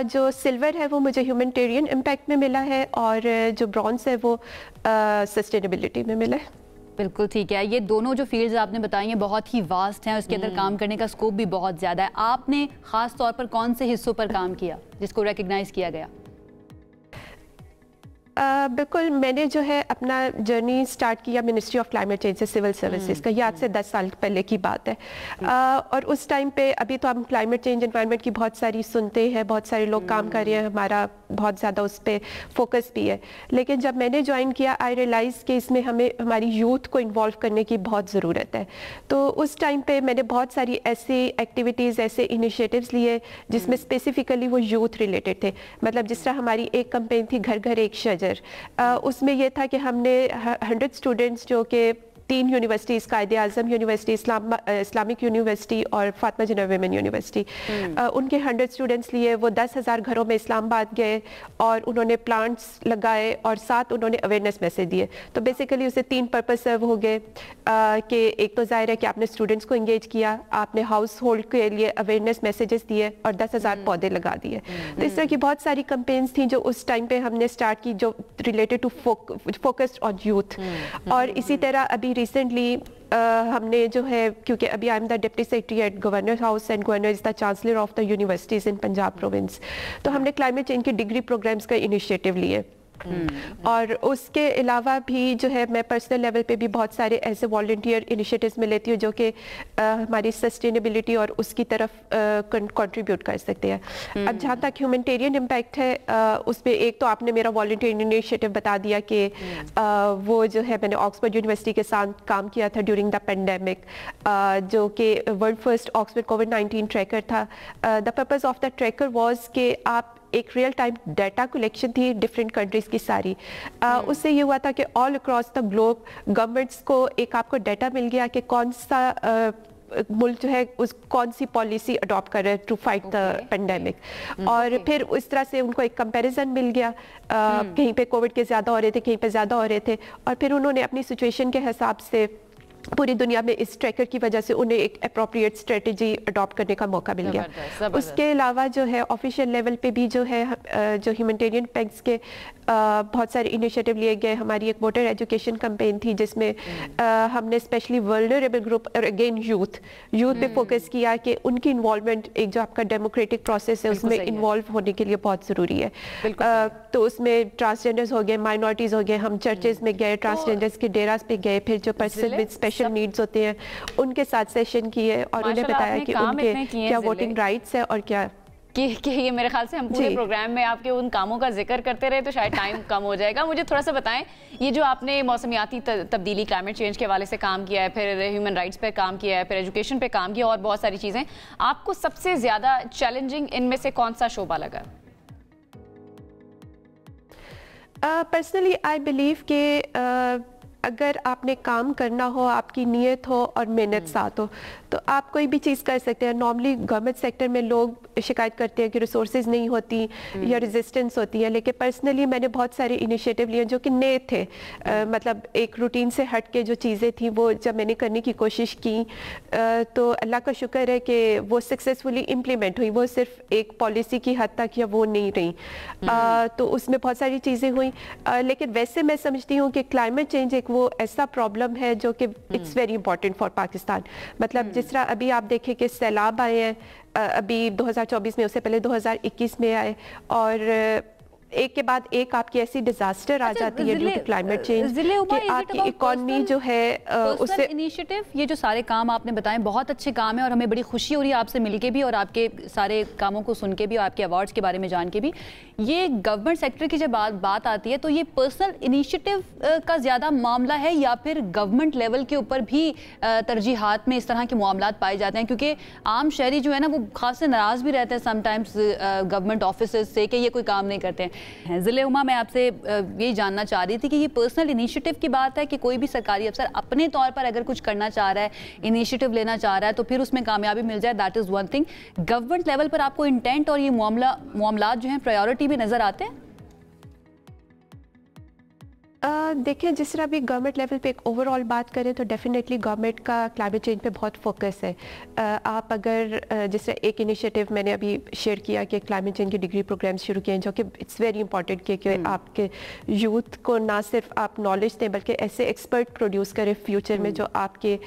जो सिल्वर है वो मुझे ह्यूमैनिटेरियन इम्पैक्ट में मिला है और जो ब्रॉन्ज है वो सस्टेनेबिलिटी में मिला है। बिल्कुल ठीक है। ये दोनों जो फील्ड्स आपने बताई हैं बहुत ही वास्ट हैं, उसके अंदर काम करने का स्कोप भी बहुत ज़्यादा है। आपने ख़ास तौर पर कौन से हिस्सों पर काम किया जिसको रिकग्नाइज़ किया गया? बिल्कुल, मैंने जो है अपना जर्नी स्टार्ट किया मिनिस्ट्री ऑफ क्लाइमेट चेंज से सिविल सर्विसेज का। ये आज से 10 साल पहले की बात है। और उस टाइम पे अभी तो हम क्लाइमेट चेंज एनवायरनमेंट की बहुत सारी सुनते हैं, बहुत सारे लोग काम कर रहे हैं, हमारा बहुत ज़्यादा उस पर फोकस भी है। लेकिन जब मैंने ज्वाइन किया आई रियलाइज़ कि इसमें हमें हमारी यूथ को इन्वॉल्व करने की बहुत ज़रूरत है। तो उस टाइम पे मैंने बहुत सारी ऐसी एक्टिविटीज़, ऐसे इनिशिएटिव्स लिए जिसमें स्पेसिफिकली वो यूथ रिलेटेड थे। मतलब जिस तरह हमारी एक कैंपेन थी घर घर एक शजर, उसमें यह था कि हमने 100 स्टूडेंट्स जो कि 3 यूनिवर्सिटीज़, कायदे आज़म यूनिवर्सिटी, इस्लामिक यूनिवर्सिटी और फातिमा जिन्ना वुमेन यूनिवर्सिटी, उनके 100 स्टूडेंट्स लिए। वो 10,000 घरों में इस्लामाबाद गए और उन्होंने प्लांट्स लगाए और साथ उन्होंने अवेयरनेस मैसेज दिए। तो बेसिकली उसे 3 पर्पस सर्व हो गए कि एक तो ज़ाहिर है कि आपने स्टूडेंट्स को इंगेज किया, आपने हाउस होल्ड के लिए अवेयरनेस मैसेजेस दिए और 10,000 पौधे लगा दिए। तो इस तरह की बहुत सारी कैंपेन्स थी जो उस टाइम पे हमने स्टार्ट की, जो related to focused on youth. और इसी तरह अभी रिसेंटली हमने जो है, क्योंकि अभी I am the deputy secretary at governor house and governor is the chancellor of the universities in Punjab province, तो हमने क्लाइमेट चेंज के डिग्री प्रोग्राम्स का इनिशिएटिव लिए। और उसके अलावा भी जो है मैं पर्सनल लेवल पे भी बहुत सारे ऐसे वॉलंटियर इनिशिएटिव्स में लेती हूँ जो कि हमारी सस्टेनेबिलिटी और उसकी तरफ कंट्रीब्यूट कर सकते हैं। अब जहाँ तक ह्यूमैनिटेरियन इम्पैक्ट है, उसमें एक तो आपने मेरा वॉलंटियर इनिशिएटिव बता दिया कि वो जो है मैंने ऑक्सफोर्ड यूनिवर्सिटी के साथ काम किया था ड्यूरिंग द पेंडेमिक, जो कि वर्ल्ड फर्स्ट ऑक्सफोर्ड कोविड-19 ट्रैकर था। The purpose of the tracker was कि आप एक रियल टाइम डाटा कलेक्शन थी डिफरेंट कंट्रीज़ की सारी। उससे ये हुआ था कि all across the globe governments को एक आपको डाटा मिल गया कि कौन सा मुल्क जो है उस कौन सी पॉलिसी अडॉप्ट कर रहे हैं टू फाइट द पेंडेमिक। और फिर इस तरह से उनको एक कंपैरिजन मिल गया, कहीं पे कोविड के ज़्यादा हो रहे थे, कहीं पे ज़्यादा हो रहे थे, और फिर उन्होंने अपनी सिचुएशन के हिसाब से पूरी दुनिया में इस ट्रैकर की वजह से उन्हें एक अप्रोप्रिएट स्ट्रेटजी अडॉप्ट करने का मौका मिल गया। उसके अलावा जो है ऑफिशियल लेवल पे भी जो है जो ह्यूमैनिटेरियन पैक्स के बहुत सारे इनिशिएटिव लिए गए। हमारी एक वोटर एजुकेशन कैंपेन थी जिसमें हमने स्पेशली वल्नरेबल ग्रुप और अगेन यूथ पे फोकस किया कि उनकी इन्वॉल्वमेंट, एक जो आपका डेमोक्रेटिक प्रोसेस है उसमें इन्वॉल्व होने के लिए बहुत ज़रूरी है। तो उसमें ट्रांसजेंडर्स हो गए, माइनॉरिटीज़ हो गए, हम चर्चेज में गए, ट्रांसजेंडर्स के डेरास पे गए, फिर जो पर्सन विद स्पेशल नीड्स होते हैं उनके साथ सेशन किए और उन्हें बताया कि उनके क्या वोटिंग राइट्स है और क्या कि ये मेरे ख्याल से हम पूरे प्रोग्राम में आपके उन कामों का जिक्र करते रहे तो शायद टाइम कम हो जाएगा। मुझे थोड़ा सा बताएं, ये जो आपने मौसमियाती तब्दीली, क्लाइमेट चेंज के हवाले से काम किया है, फिर ह्यूमन राइट्स पे काम किया है, फिर एजुकेशन पे काम किया और बहुत सारी चीज़ें, आपको सबसे ज़्यादा चैलेंजिंग इनमें से कौन सा शोबा लगा? पर्सनली आई बिलीव कि अगर आपने काम करना हो, आपकी नीयत हो और मेहनत साथ हो तो आप कोई भी चीज़ कर सकते हैं। नॉर्मली गवर्नमेंट सेक्टर में लोग शिकायत करते हैं कि रिसोर्सेज नहीं होती या रेजिस्टेंस होती है, लेकिन पर्सनली मैंने बहुत सारे इनिशिएटिव लिए जो कि नए थे। मतलब एक रूटीन से हट के जो चीज़ें थी वो जब मैंने करने की कोशिश की तो अल्लाह का शुक्र है कि वो सक्सेसफुली इम्प्लीमेंट हुई। वो सिर्फ एक पॉलिसी की हद तक या वो नहीं रही, तो उसमें बहुत सारी चीज़ें हुई। लेकिन वैसे मैं समझती हूँ कि क्लाइमेट चेंज एक वो ऐसा प्रॉब्लम है जो कि it's very important for Pakistan. मतलब जिस तरह अभी आप देखें कि सैलाब आए हैं अभी 2024 में, उससे पहले 2021 में आए, और एक के बाद एक आपकी ऐसी डिजास्टर आ जाती है ड्यू टू क्लाइमेट चेंज कि आपकी इकोनॉमी जो है उससे इनिशिएटिव, ये जो सारे काम आपने बताए बहुत अच्छे काम है और हमें बड़ी खुशी हो रही है आपसे मिलके भी और आपके सारे कामों को सुन के भी और आपके अवार्ड्स के बारे में जान के भी। ये गवर्नमेंट सेक्टर की जब बात आती है तो ये पर्सनल इनिशिएटिव का ज़्यादा मामला है या फिर गवर्नमेंट लेवल के ऊपर भी तरजीहात में इस तरह के मामलात पाए जाते हैं? क्योंकि आम शहरी जो है ना वो खास से नाराज़ भी रहते हैं समटाइम्स गवर्नमेंट ऑफिसर्स से कि ये कोई काम नहीं करते हैं। ज़िले उमा, मैं आपसे यही जानना चाह रही थी कि ये पर्सनल इनिशिएटिव की बात है कि कोई भी सरकारी अफसर अपने तौर पर अगर कुछ करना चाह रहा है, इनिशिएटिव लेना चाह रहा है तो फिर उसमें कामयाबी मिल जाए, that is one thing. Government level पर आपको इंटेंट और ये मामला जो हैं प्रायोरिटी भी नज़र आते हैं? देखिए, जिस तरह भी गवर्नमेंट लेवल पे एक ओवरऑल बात करें तो डेफिनेटली गवर्नमेंट का क्लाइमेट चेंज पे बहुत फोकस है। आप अगर जिस तरह एक इनिशिएटिव मैंने अभी शेयर किया कि क्लाइमेट चेंज के डिग्री प्रोग्राम्स शुरू किए हैं जो कि इट्स वेरी इंपॉर्टेंट कि आपके यूथ को ना सिर्फ आप नॉलेज दें बल्कि ऐसे एक्सपर्ट प्रोड्यूस करें फ्यूचर में जो आपके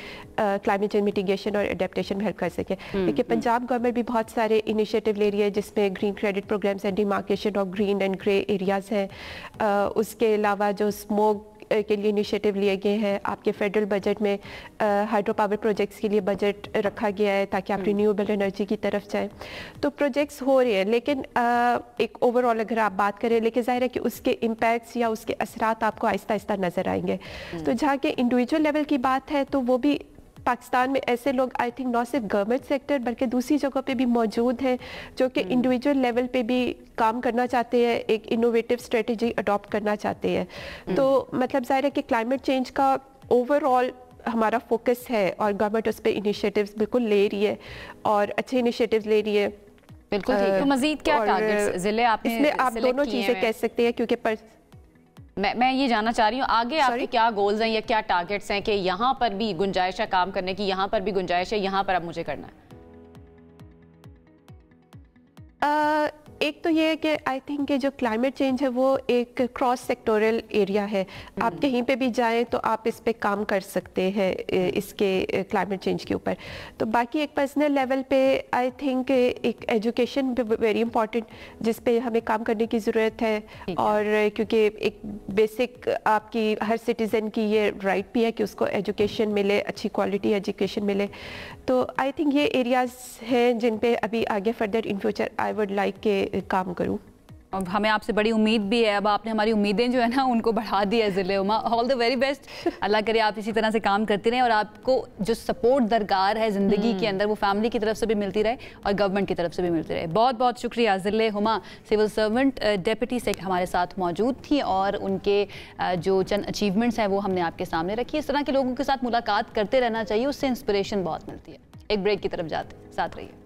क्लाइमेट चेंज मिटिगेशन और एडेप्टेशन में हेल्प कर सके। देखिए, पंजाब गवर्नमेंट भी बहुत सारे इनिशिएटिव ले रही है जिसमें green credit programmes and demarcation of green and grey areas हैं। उसके अलावा जो स्मोक के लिए इनिशिएटिव लिए गए हैं, आपके फेडरल बजट में हाइड्रो पावर प्रोजेक्ट्स के लिए बजट रखा गया है ताकि आप रिन्यूएबल एनर्जी की तरफ जाएं। तो प्रोजेक्ट्स हो रहे हैं, लेकिन एक ओवरऑल अगर आप बात करें, लेकिन जाहिर है कि उसके इम्पैक्ट्स या उसके असरात आपको आहिस्ता आहिस्ता नज़र आएंगे। तो जहाँ के इंडिविजुअल लेवल की बात है तो वो भी पाकिस्तान में ऐसे लोग आई थिंक नॉट सिर्फ गवर्नमेंट सेक्टर बल्कि दूसरी जगहों पे भी मौजूद हैं जो कि इंडिविजुअल लेवल पे भी काम करना चाहते हैं, एक इनोवेटिव स्ट्रेटजी अडॉप्ट करना चाहते हैं। तो मतलब जाहिर है कि क्लाइमेट चेंज का ओवरऑल हमारा फोकस है और गवर्नमेंट उस पर इनिशिएटिव्स बिल्कुल ले रही है और अच्छे इनिशिएटिव्स ले रही है। बिल्कुल ठीक। तो मजीद क्या टारगेट्स ज़िले आपने इसमें आप दोनों चीज़ें कह सकते हैं क्योंकि मैं ये जानना चाह रही हूँ आगे आपके क्या गोल्स हैं या क्या टारगेट्स हैं कि यहाँ पर भी गुंजाइश है काम करने की, यहाँ पर भी गुंजाइश है, यहाँ पर अब मुझे करना है? एक तो ये है कि आई थिंक कि जो क्लाइमेट चेंज है वो एक क्रॉस सेक्टोरल एरिया है। आप कहीं पे भी जाएं तो आप इस पे काम कर सकते हैं इसके क्लाइमेट चेंज के ऊपर। तो बाकी एक पर्सनल लेवल पे आई थिंक एक एजुकेशन वेरी इंपॉर्टेंट जिस पे हमें काम करने की ज़रूरत है और क्योंकि एक बेसिक आपकी हर सिटीज़न की ये राइट भी है कि उसको एजुकेशन मिले, अच्छी क्वालिटी एजुकेशन मिले। तो आई थिंक ये एरियाज़ हैं जिन पे अभी आगे further in future I would like के काम करूं। और हमें आपसे बड़ी उम्मीद भी है, अब आपने हमारी उम्मीदें जो है ना उनको बढ़ा दी है ज़िले उमा। ऑल द वेरी बेस्ट, अल्लाह करे आप इसी तरह से काम करती रहें और आपको जो सपोर्ट दरकार है ज़िंदगी के अंदर वो फैमिली की तरफ से भी मिलती रहे और गवर्नमेंट की तरफ से भी मिलती रहे। बहुत बहुत शुक्रिया। Zille Huma civil servant deputy secretary हमारे साथ मौजूद थी और उनके जो चंद अचीवमेंट्स हैं वो हमने आपके सामने रखी। इस तरह के लोगों के साथ मुलाकात करते रहना चाहिए, उससे इंस्पिरेशन बहुत मिलती है। एक ब्रेक की तरफ जाते साथ रहिए।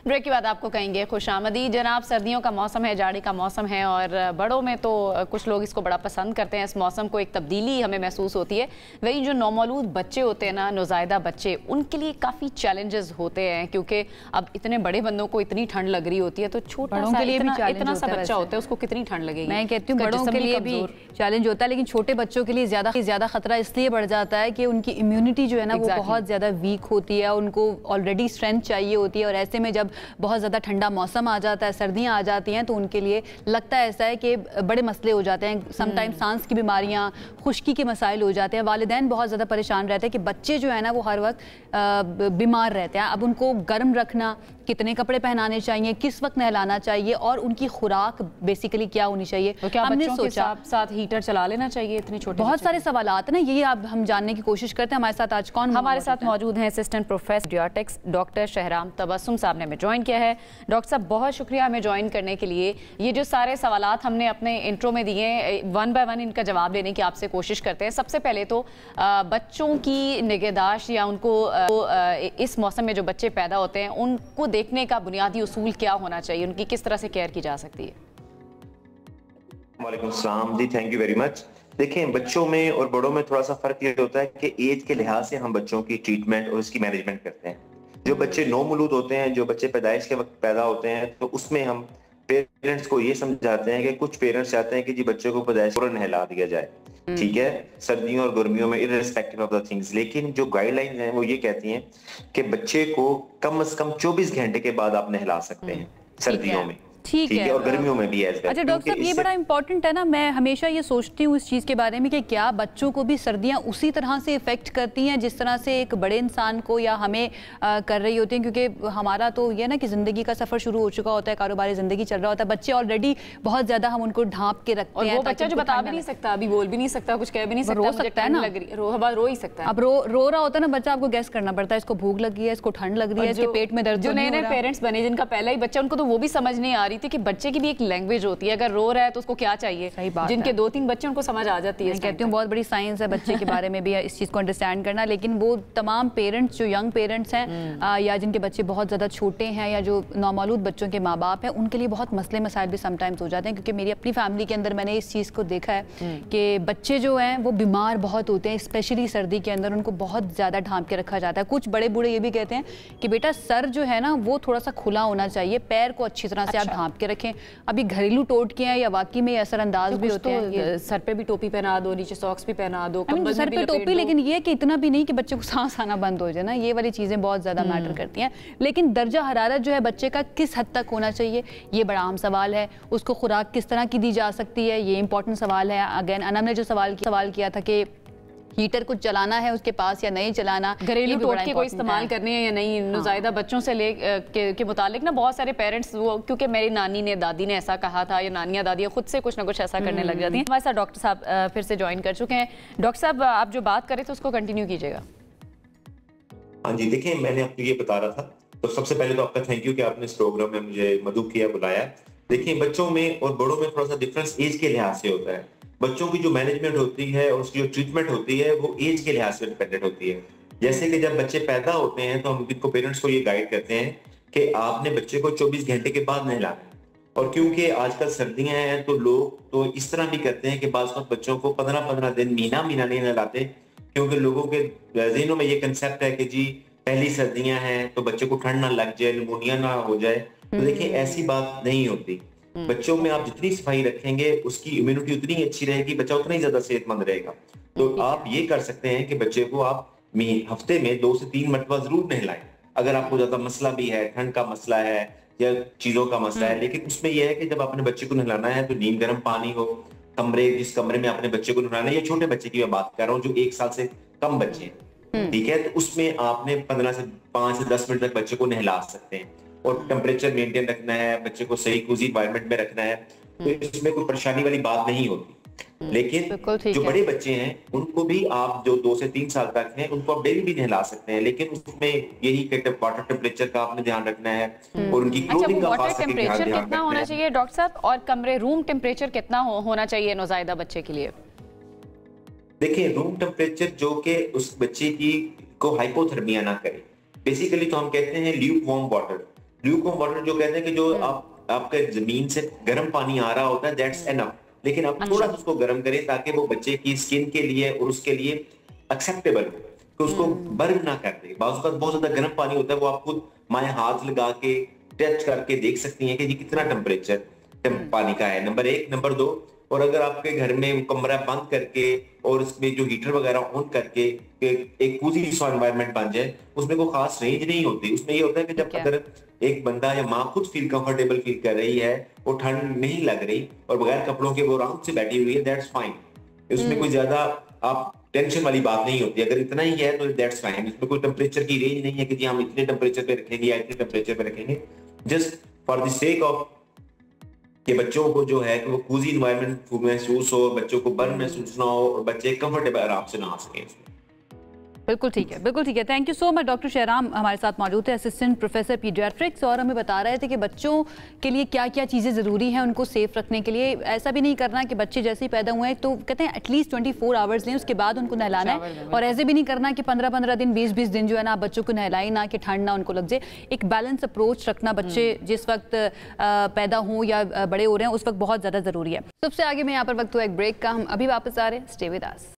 ब्रेक के बाद आपको कहेंगे खुशामदी जनाब। सर्दियों का मौसम है, जाड़ी का मौसम है और बड़ों में तो कुछ लोग इसको बड़ा पसंद करते हैं। इस मौसम को एक तब्दीली हमें महसूस होती है। वही जो नौमौलूद बच्चे होते हैं ना, नौज़ायदा बच्चे, उनके लिए काफ़ी चैलेंजेस होते हैं क्योंकि अब इतने बड़े बंदों को इतनी ठंड लग रही होती है तो छोटा सा इतना सा बच्चा होता है उसको कितनी ठंड लगेगी। मैं कहती हूँ बड़ों के लिए भी चैलेंज होता है लेकिन छोटे बच्चों के लिए ज़्यादा खतरा इसलिए बढ़ जाता है कि उनकी इम्यूनिटी जो है ना वो बहुत ज़्यादा वीक होती है, उनको ऑलरेडी स्ट्रेंथ चाहिए होती है और ऐसे में जब बहुत ज़्यादा ठंडा मौसम आ जाता है, सर्दियाँ आ जाती हैं तो उनके लिए लगता है ऐसा है कि बड़े मसले हो जाते हैं। समटाइम सांस की बीमारियाँ, खुश्की के मसाइल हो जाते हैं। वालिदैन बहुत ज़्यादा परेशान रहते हैं कि बच्चे जो है ना वो हर वक्त बीमार रहते हैं। अब उनको गर्म रखना, कितने कपड़े पहनाने चाहिए, किस वक्त नहलाना चाहिए और उनकी खुराक बेसिकली क्या होनी चाहिए। तो क्या हमने सोचा साथ हीटर चला लेना चाहिए इतने छोटे? बहुत सारे सवालात ना, यही अब हम जानने की कोशिश करते हैं। हमारे साथ आज कौन हमारे साथ मौजूद हैं? Assistant professor geodetics doctor Shahram Tabassum साहब ने हमें ज्वाइन किया है। डॉक्टर साहब बहुत शुक्रिया हमें ज्वाइन करने के लिए। ये जो सारे सवालात हमने अपने इंट्रो में दिए, वन बाय वन इनका जवाब लेने की आपसे कोशिश करते हैं। सबसे पहले तो बच्चों की निगहदाश्त या उनको इस मौसम में जो बच्चे पैदा होते हैं उनको देखने का बुनियादी उसूल क्या होना चाहिए, उनकी किस तरह से केयर की जा सकती है? वालेकुम सलाम जी, थैंक यू वेरी मच। देखें, बच्चों में और बड़ों में थोड़ा सा फर्क ये होता है कि एज के लिहाज से हम बच्चों की ट्रीटमेंट और उसकी मैनेजमेंट करते हैं। जो बच्चे नौमौलूद होते हैं, जो बच्चे पैदाइश के वक्त पैदा होते हैं, तो उसमें हम पेरेंट्स को ये समझाते हैं कि कुछ पेरेंट्स चाहते हैं कि जी बच्चे को पैदाइश पर नहला दिया जाए, ठीक है, सर्दियों और गर्मियों में इररिस्पेक्टिव ऑफ द थिंग्स। लेकिन जो गाइडलाइंस हैं वो ये कहती हैं कि बच्चे को कम से कम 24 घंटे के बाद आप नहला सकते हैं। सर्दियों में, ठीक है, और गर्मियों में भी ऐसा। अच्छा डॉक्टर साहब, ये बड़ा इंपॉर्टेंट है ना, मैं हमेशा ये सोचती हूँ इस चीज़ के बारे में कि क्या बच्चों को भी सर्दियाँ उसी तरह से इफेक्ट करती हैं जिस तरह से एक बड़े इंसान को या हमें कर रही होती हैं, क्योंकि हमारा तो ये ना कि ज़िंदगी का सफ़र शुरू हो चुका होता है, कारोबारी ज़िंदगी चल रहा होता है, बच्चे ऑलरेडी बहुत ज़्यादा हम उनको ढांप के रखते हैं। वो बच्चा जो बता भी नहीं सकता, अभी बोल भी नहीं सकता, कुछ कह भी नहीं सकता, रो सकता है ना, रो ही सकता है। अब रो रहा होता है ना बच्चा, आपको गैस करना पड़ता है, इसको भूख लगी है, इसको ठंड लग रही है, इसके पेट में दर्द। जो नए नए पेरेंट्स बने जिनका पहला ही बच्चा, उनको तो वो भी समझ नहीं आ रही थी कि बच्चे की भी लैंग्वेज होती है, अगर रो रहा है तो उसको क्या चाहिए। सही बात जिनके 2-3 बच्चे उनको समझ आ जाती है। मैं कहती हूँ बहुत बड़ी साइंस है बच्चे के बारे में भी इस चीज़ को अंडरस्टैंड करना, लेकिन वो तमाम पेरेंट्स जो यंग पेरेंट्स हैं या जिनके बच्चे बहुत ज़्यादा छोटे हैं या जो नौमौलूद बच्चों के माँ बाप हैं, उनके लिए बहुत मसले मसाइल भी समटाइम्स हो जाते हैं। क्योंकि मेरी अपनी फैमिली के अंदर मैंने इस चीज़ को देखा है कि बच्चे जो हैं वो बीमार बहुत होते हैं, स्पेशली सर्दी के अंदर उनको बहुत ज़्यादा ढांप के रखा जाता है। कुछ बड़े बूढ़े ये भी कहते हैं कि बेटा सर जो है ना वो थोड़ा सा खुला होना चाहिए, पैर को अच्छी तरह से आप ढांप के रखें। अभी घरेलू टोटके हैं या वाकई में असरअंदाज भी होते हैं, सर पे भी टोपी पहना दो, नीचे सॉक्स भी पहना दो, सर पे टोपी, लेकिन ये कि इतना भी नहीं कि बच्चे को सांस आना बंद हो जाए ना, ये वाली चीज़ें बहुत ज़्यादा मैटर करती हैं। लेकिन दर्जा हरारत जो है बच्चे का किस हद तक होना चाहिए, ये बड़ा आम सवाल है। उसको खुराक किस तरह की दी जा सकती है, ये इंपॉर्टेंट सवाल है। अगेन अनम ने जो सवाल किया था कि हीटर कुछ चलाना है उसके पास या नहीं चलाना, घरेलू टोटके को इस्तेमाल करने हैं या नहीं, नुज़ायदा बच्चों से के मुतालिक ना बहुत सारे पेरेंट्स वो, क्योंकि मेरी नानी ने दादी ने ऐसा कहा था या नानियाँ दादियाँ खुद से कुछ ना कुछ ऐसा करने लग जाती हैं। हमारे साथ डॉक्टर साहब फिर से ज्वाइन कर चुके हैं। डॉक्टर साहब आप जो बात करें तो उसको कंटिन्यू कीजिएगा। हाँ जी, देखिए मैंने आपको ये बता रहा था, तो सबसे पहले तो आपका थैंक यू कि आपने इस प्रोग्राम में मुझे मदऊ किया, बुलाया। देखिए बच्चों में और बड़ों में थोड़ा सा डिफरेंस एज के लिहाज से होता है। बच्चों की जो मैनेजमेंट होती है और उसकी जो ट्रीटमेंट होती है वो एज के लिहाज से डिपेंडेंट होती है। जैसे कि जब बच्चे पैदा होते हैं तो हम इनको पेरेंट्स को ये गाइड करते हैं कि आपने बच्चे को 24 घंटे के बाद नहलाना है। और क्योंकि आजकल सर्दियां हैं तो लोग तो इस तरह भी करते हैं कि बाज़ वक्त बच्चों को 15-15 दिन महीना नहीं नहलाते, क्योंकि लोगों के ज़हनों में ये कंसेप्ट है कि जी पहली सर्दियां हैं तो बच्चे को ठंड ना लग जाए, निमोनिया ना हो जाए। तो देखिए ऐसी बात नहीं होती। बच्चों में आप जितनी सफाई रखेंगे उसकी इम्यूनिटी उतनी अच्छी रहेगी, बच्चा उतना ही ज्यादा सेहतमंद रहेगा। तो आप ये कर सकते हैं कि बच्चे को आप हफ्ते में 2 से 3 मरतबा जरूर नहलाएं। अगर आपको ज्यादा मसला भी है, ठंड का मसला है या चीजों का मसला है, लेकिन उसमें यह है कि जब अपने बच्चे को नहलाना है तो नीम गर्म पानी हो, जिस कमरे में अपने बच्चे को नहलाना है, या छोटे बच्चे की मैं बात कर रहा हूँ जो 1 साल से कम बच्चे हैं, ठीक है, तो उसमें आपने 5 से 10 मिनट तक बच्चे को नहला सकते हैं। और टेम्परेचर मेंटेन रखना है, बच्चे को सही कोजी एनवायरनमेंट में रखना है, तो इसमें कोई परेशानी वाली बात नहीं होती। लेकिन जो बड़े बच्चे हैं उनको भी आप जो 2 से 3 साल तक हैं उनको आप डेली भी नहला सकते हैं, लेकिन उसमें यही वाटर टेम्परेचर का आपने ध्यान रखना है और उनकी क्लोथिंग का खास करके ध्यान रखना है। कितना होना चाहिए डॉक्टर साहब, और कमरे रूम टेम्परेचर कितना होना चाहिए नौज़ायदा बच्चे के लिए? देखिए रूम टेम्परेचर जो कि उस बच्चे की को हाइपोथर्मिया ना करे। बेसिकली तो हम कहते हैं ल्यूक वार्म वाटर जो कहते हैं कि जो आपके जमीन से गर्म पानी आ रहा होता है, दैट्स एनफ। लेकिन आप थोड़ा सा उसको गर्म करें ताकि वो बच्चे की स्किन के लिए और उसके लिए एक्सेप्टेबल हो, कि उसको बर्न ना कर दे। बहुत ज्यादा गर्म पानी होता है, वो आप खुद माए हाथ लगा के टच करके देख सकती हैं कि ये कितना टेम्परेचर पानी का है, नंबर 1। नंबर 2, और अगर आपके घर में कमरा बंद करके और इसमें जो हीटर वगैरह ऑन करके एक कूजी सा एनवायरनमेंट बन जाए, उसमें कोई खास रेंज नहीं होती। उसमें ये होता है कि जब अगर एक बंदा या माँ खुद कंफर्टेबल फील कर रही है और ठंड नहीं लग रही और बगैर कपड़ों के वो आराम से बैठी हुई है, दैट्स फाइन। उसमें कोई ज्यादा आप टेंशन वाली बात नहीं होती। अगर इतना ही है तो दैट्स फाइन। इसमें कोई टेम्परेचर की रेंज नहीं है कि जी हम इतने टेम्परेचर पे रखेंगे या इतने टेम्परेचर पे रखेंगे। Just for the sake of कि बच्चों को जो है कि वो कूजी एनवायरनमेंट महसूस हो, बच्चों को बर्न महसूस ना हो और बच्चे कंफर्टेबल आराम से नहा सकें। बिल्कुल ठीक है, बिल्कुल ठीक है। Thank you so much. Doctor Shahram हमारे साथ मौजूद है, असिस्टेंट प्रोफेसर पीडियाट्रिक्स, और हमें बता रहे थे कि बच्चों के लिए क्या क्या चीज़ें ज़रूरी हैं उनको सेफ रखने के लिए। ऐसा भी नहीं करना कि बच्चे जैसे ही पैदा हुए हैं तो कहते हैं एटलीस्ट 24 आवर्स लें, उसके बाद उनको नहलाना है। और ऐसे भी नहीं करना कि 15-15 दिन 20-20 दिन जो है ना आप बच्चों को नहलाई ना, कि ठंड ना उनको लग जाए। एक बैलेंस अप्रोच रखना बच्चे जिस वक्त पैदा हों या बड़े हो रहे हैं उस वक्त बहुत ज़्यादा ज़रूरी है। सबसे आगे में यहाँ पर वक्त हुआ एक ब्रेक का, हम अभी वापस आ रहे हैं। Stay with us.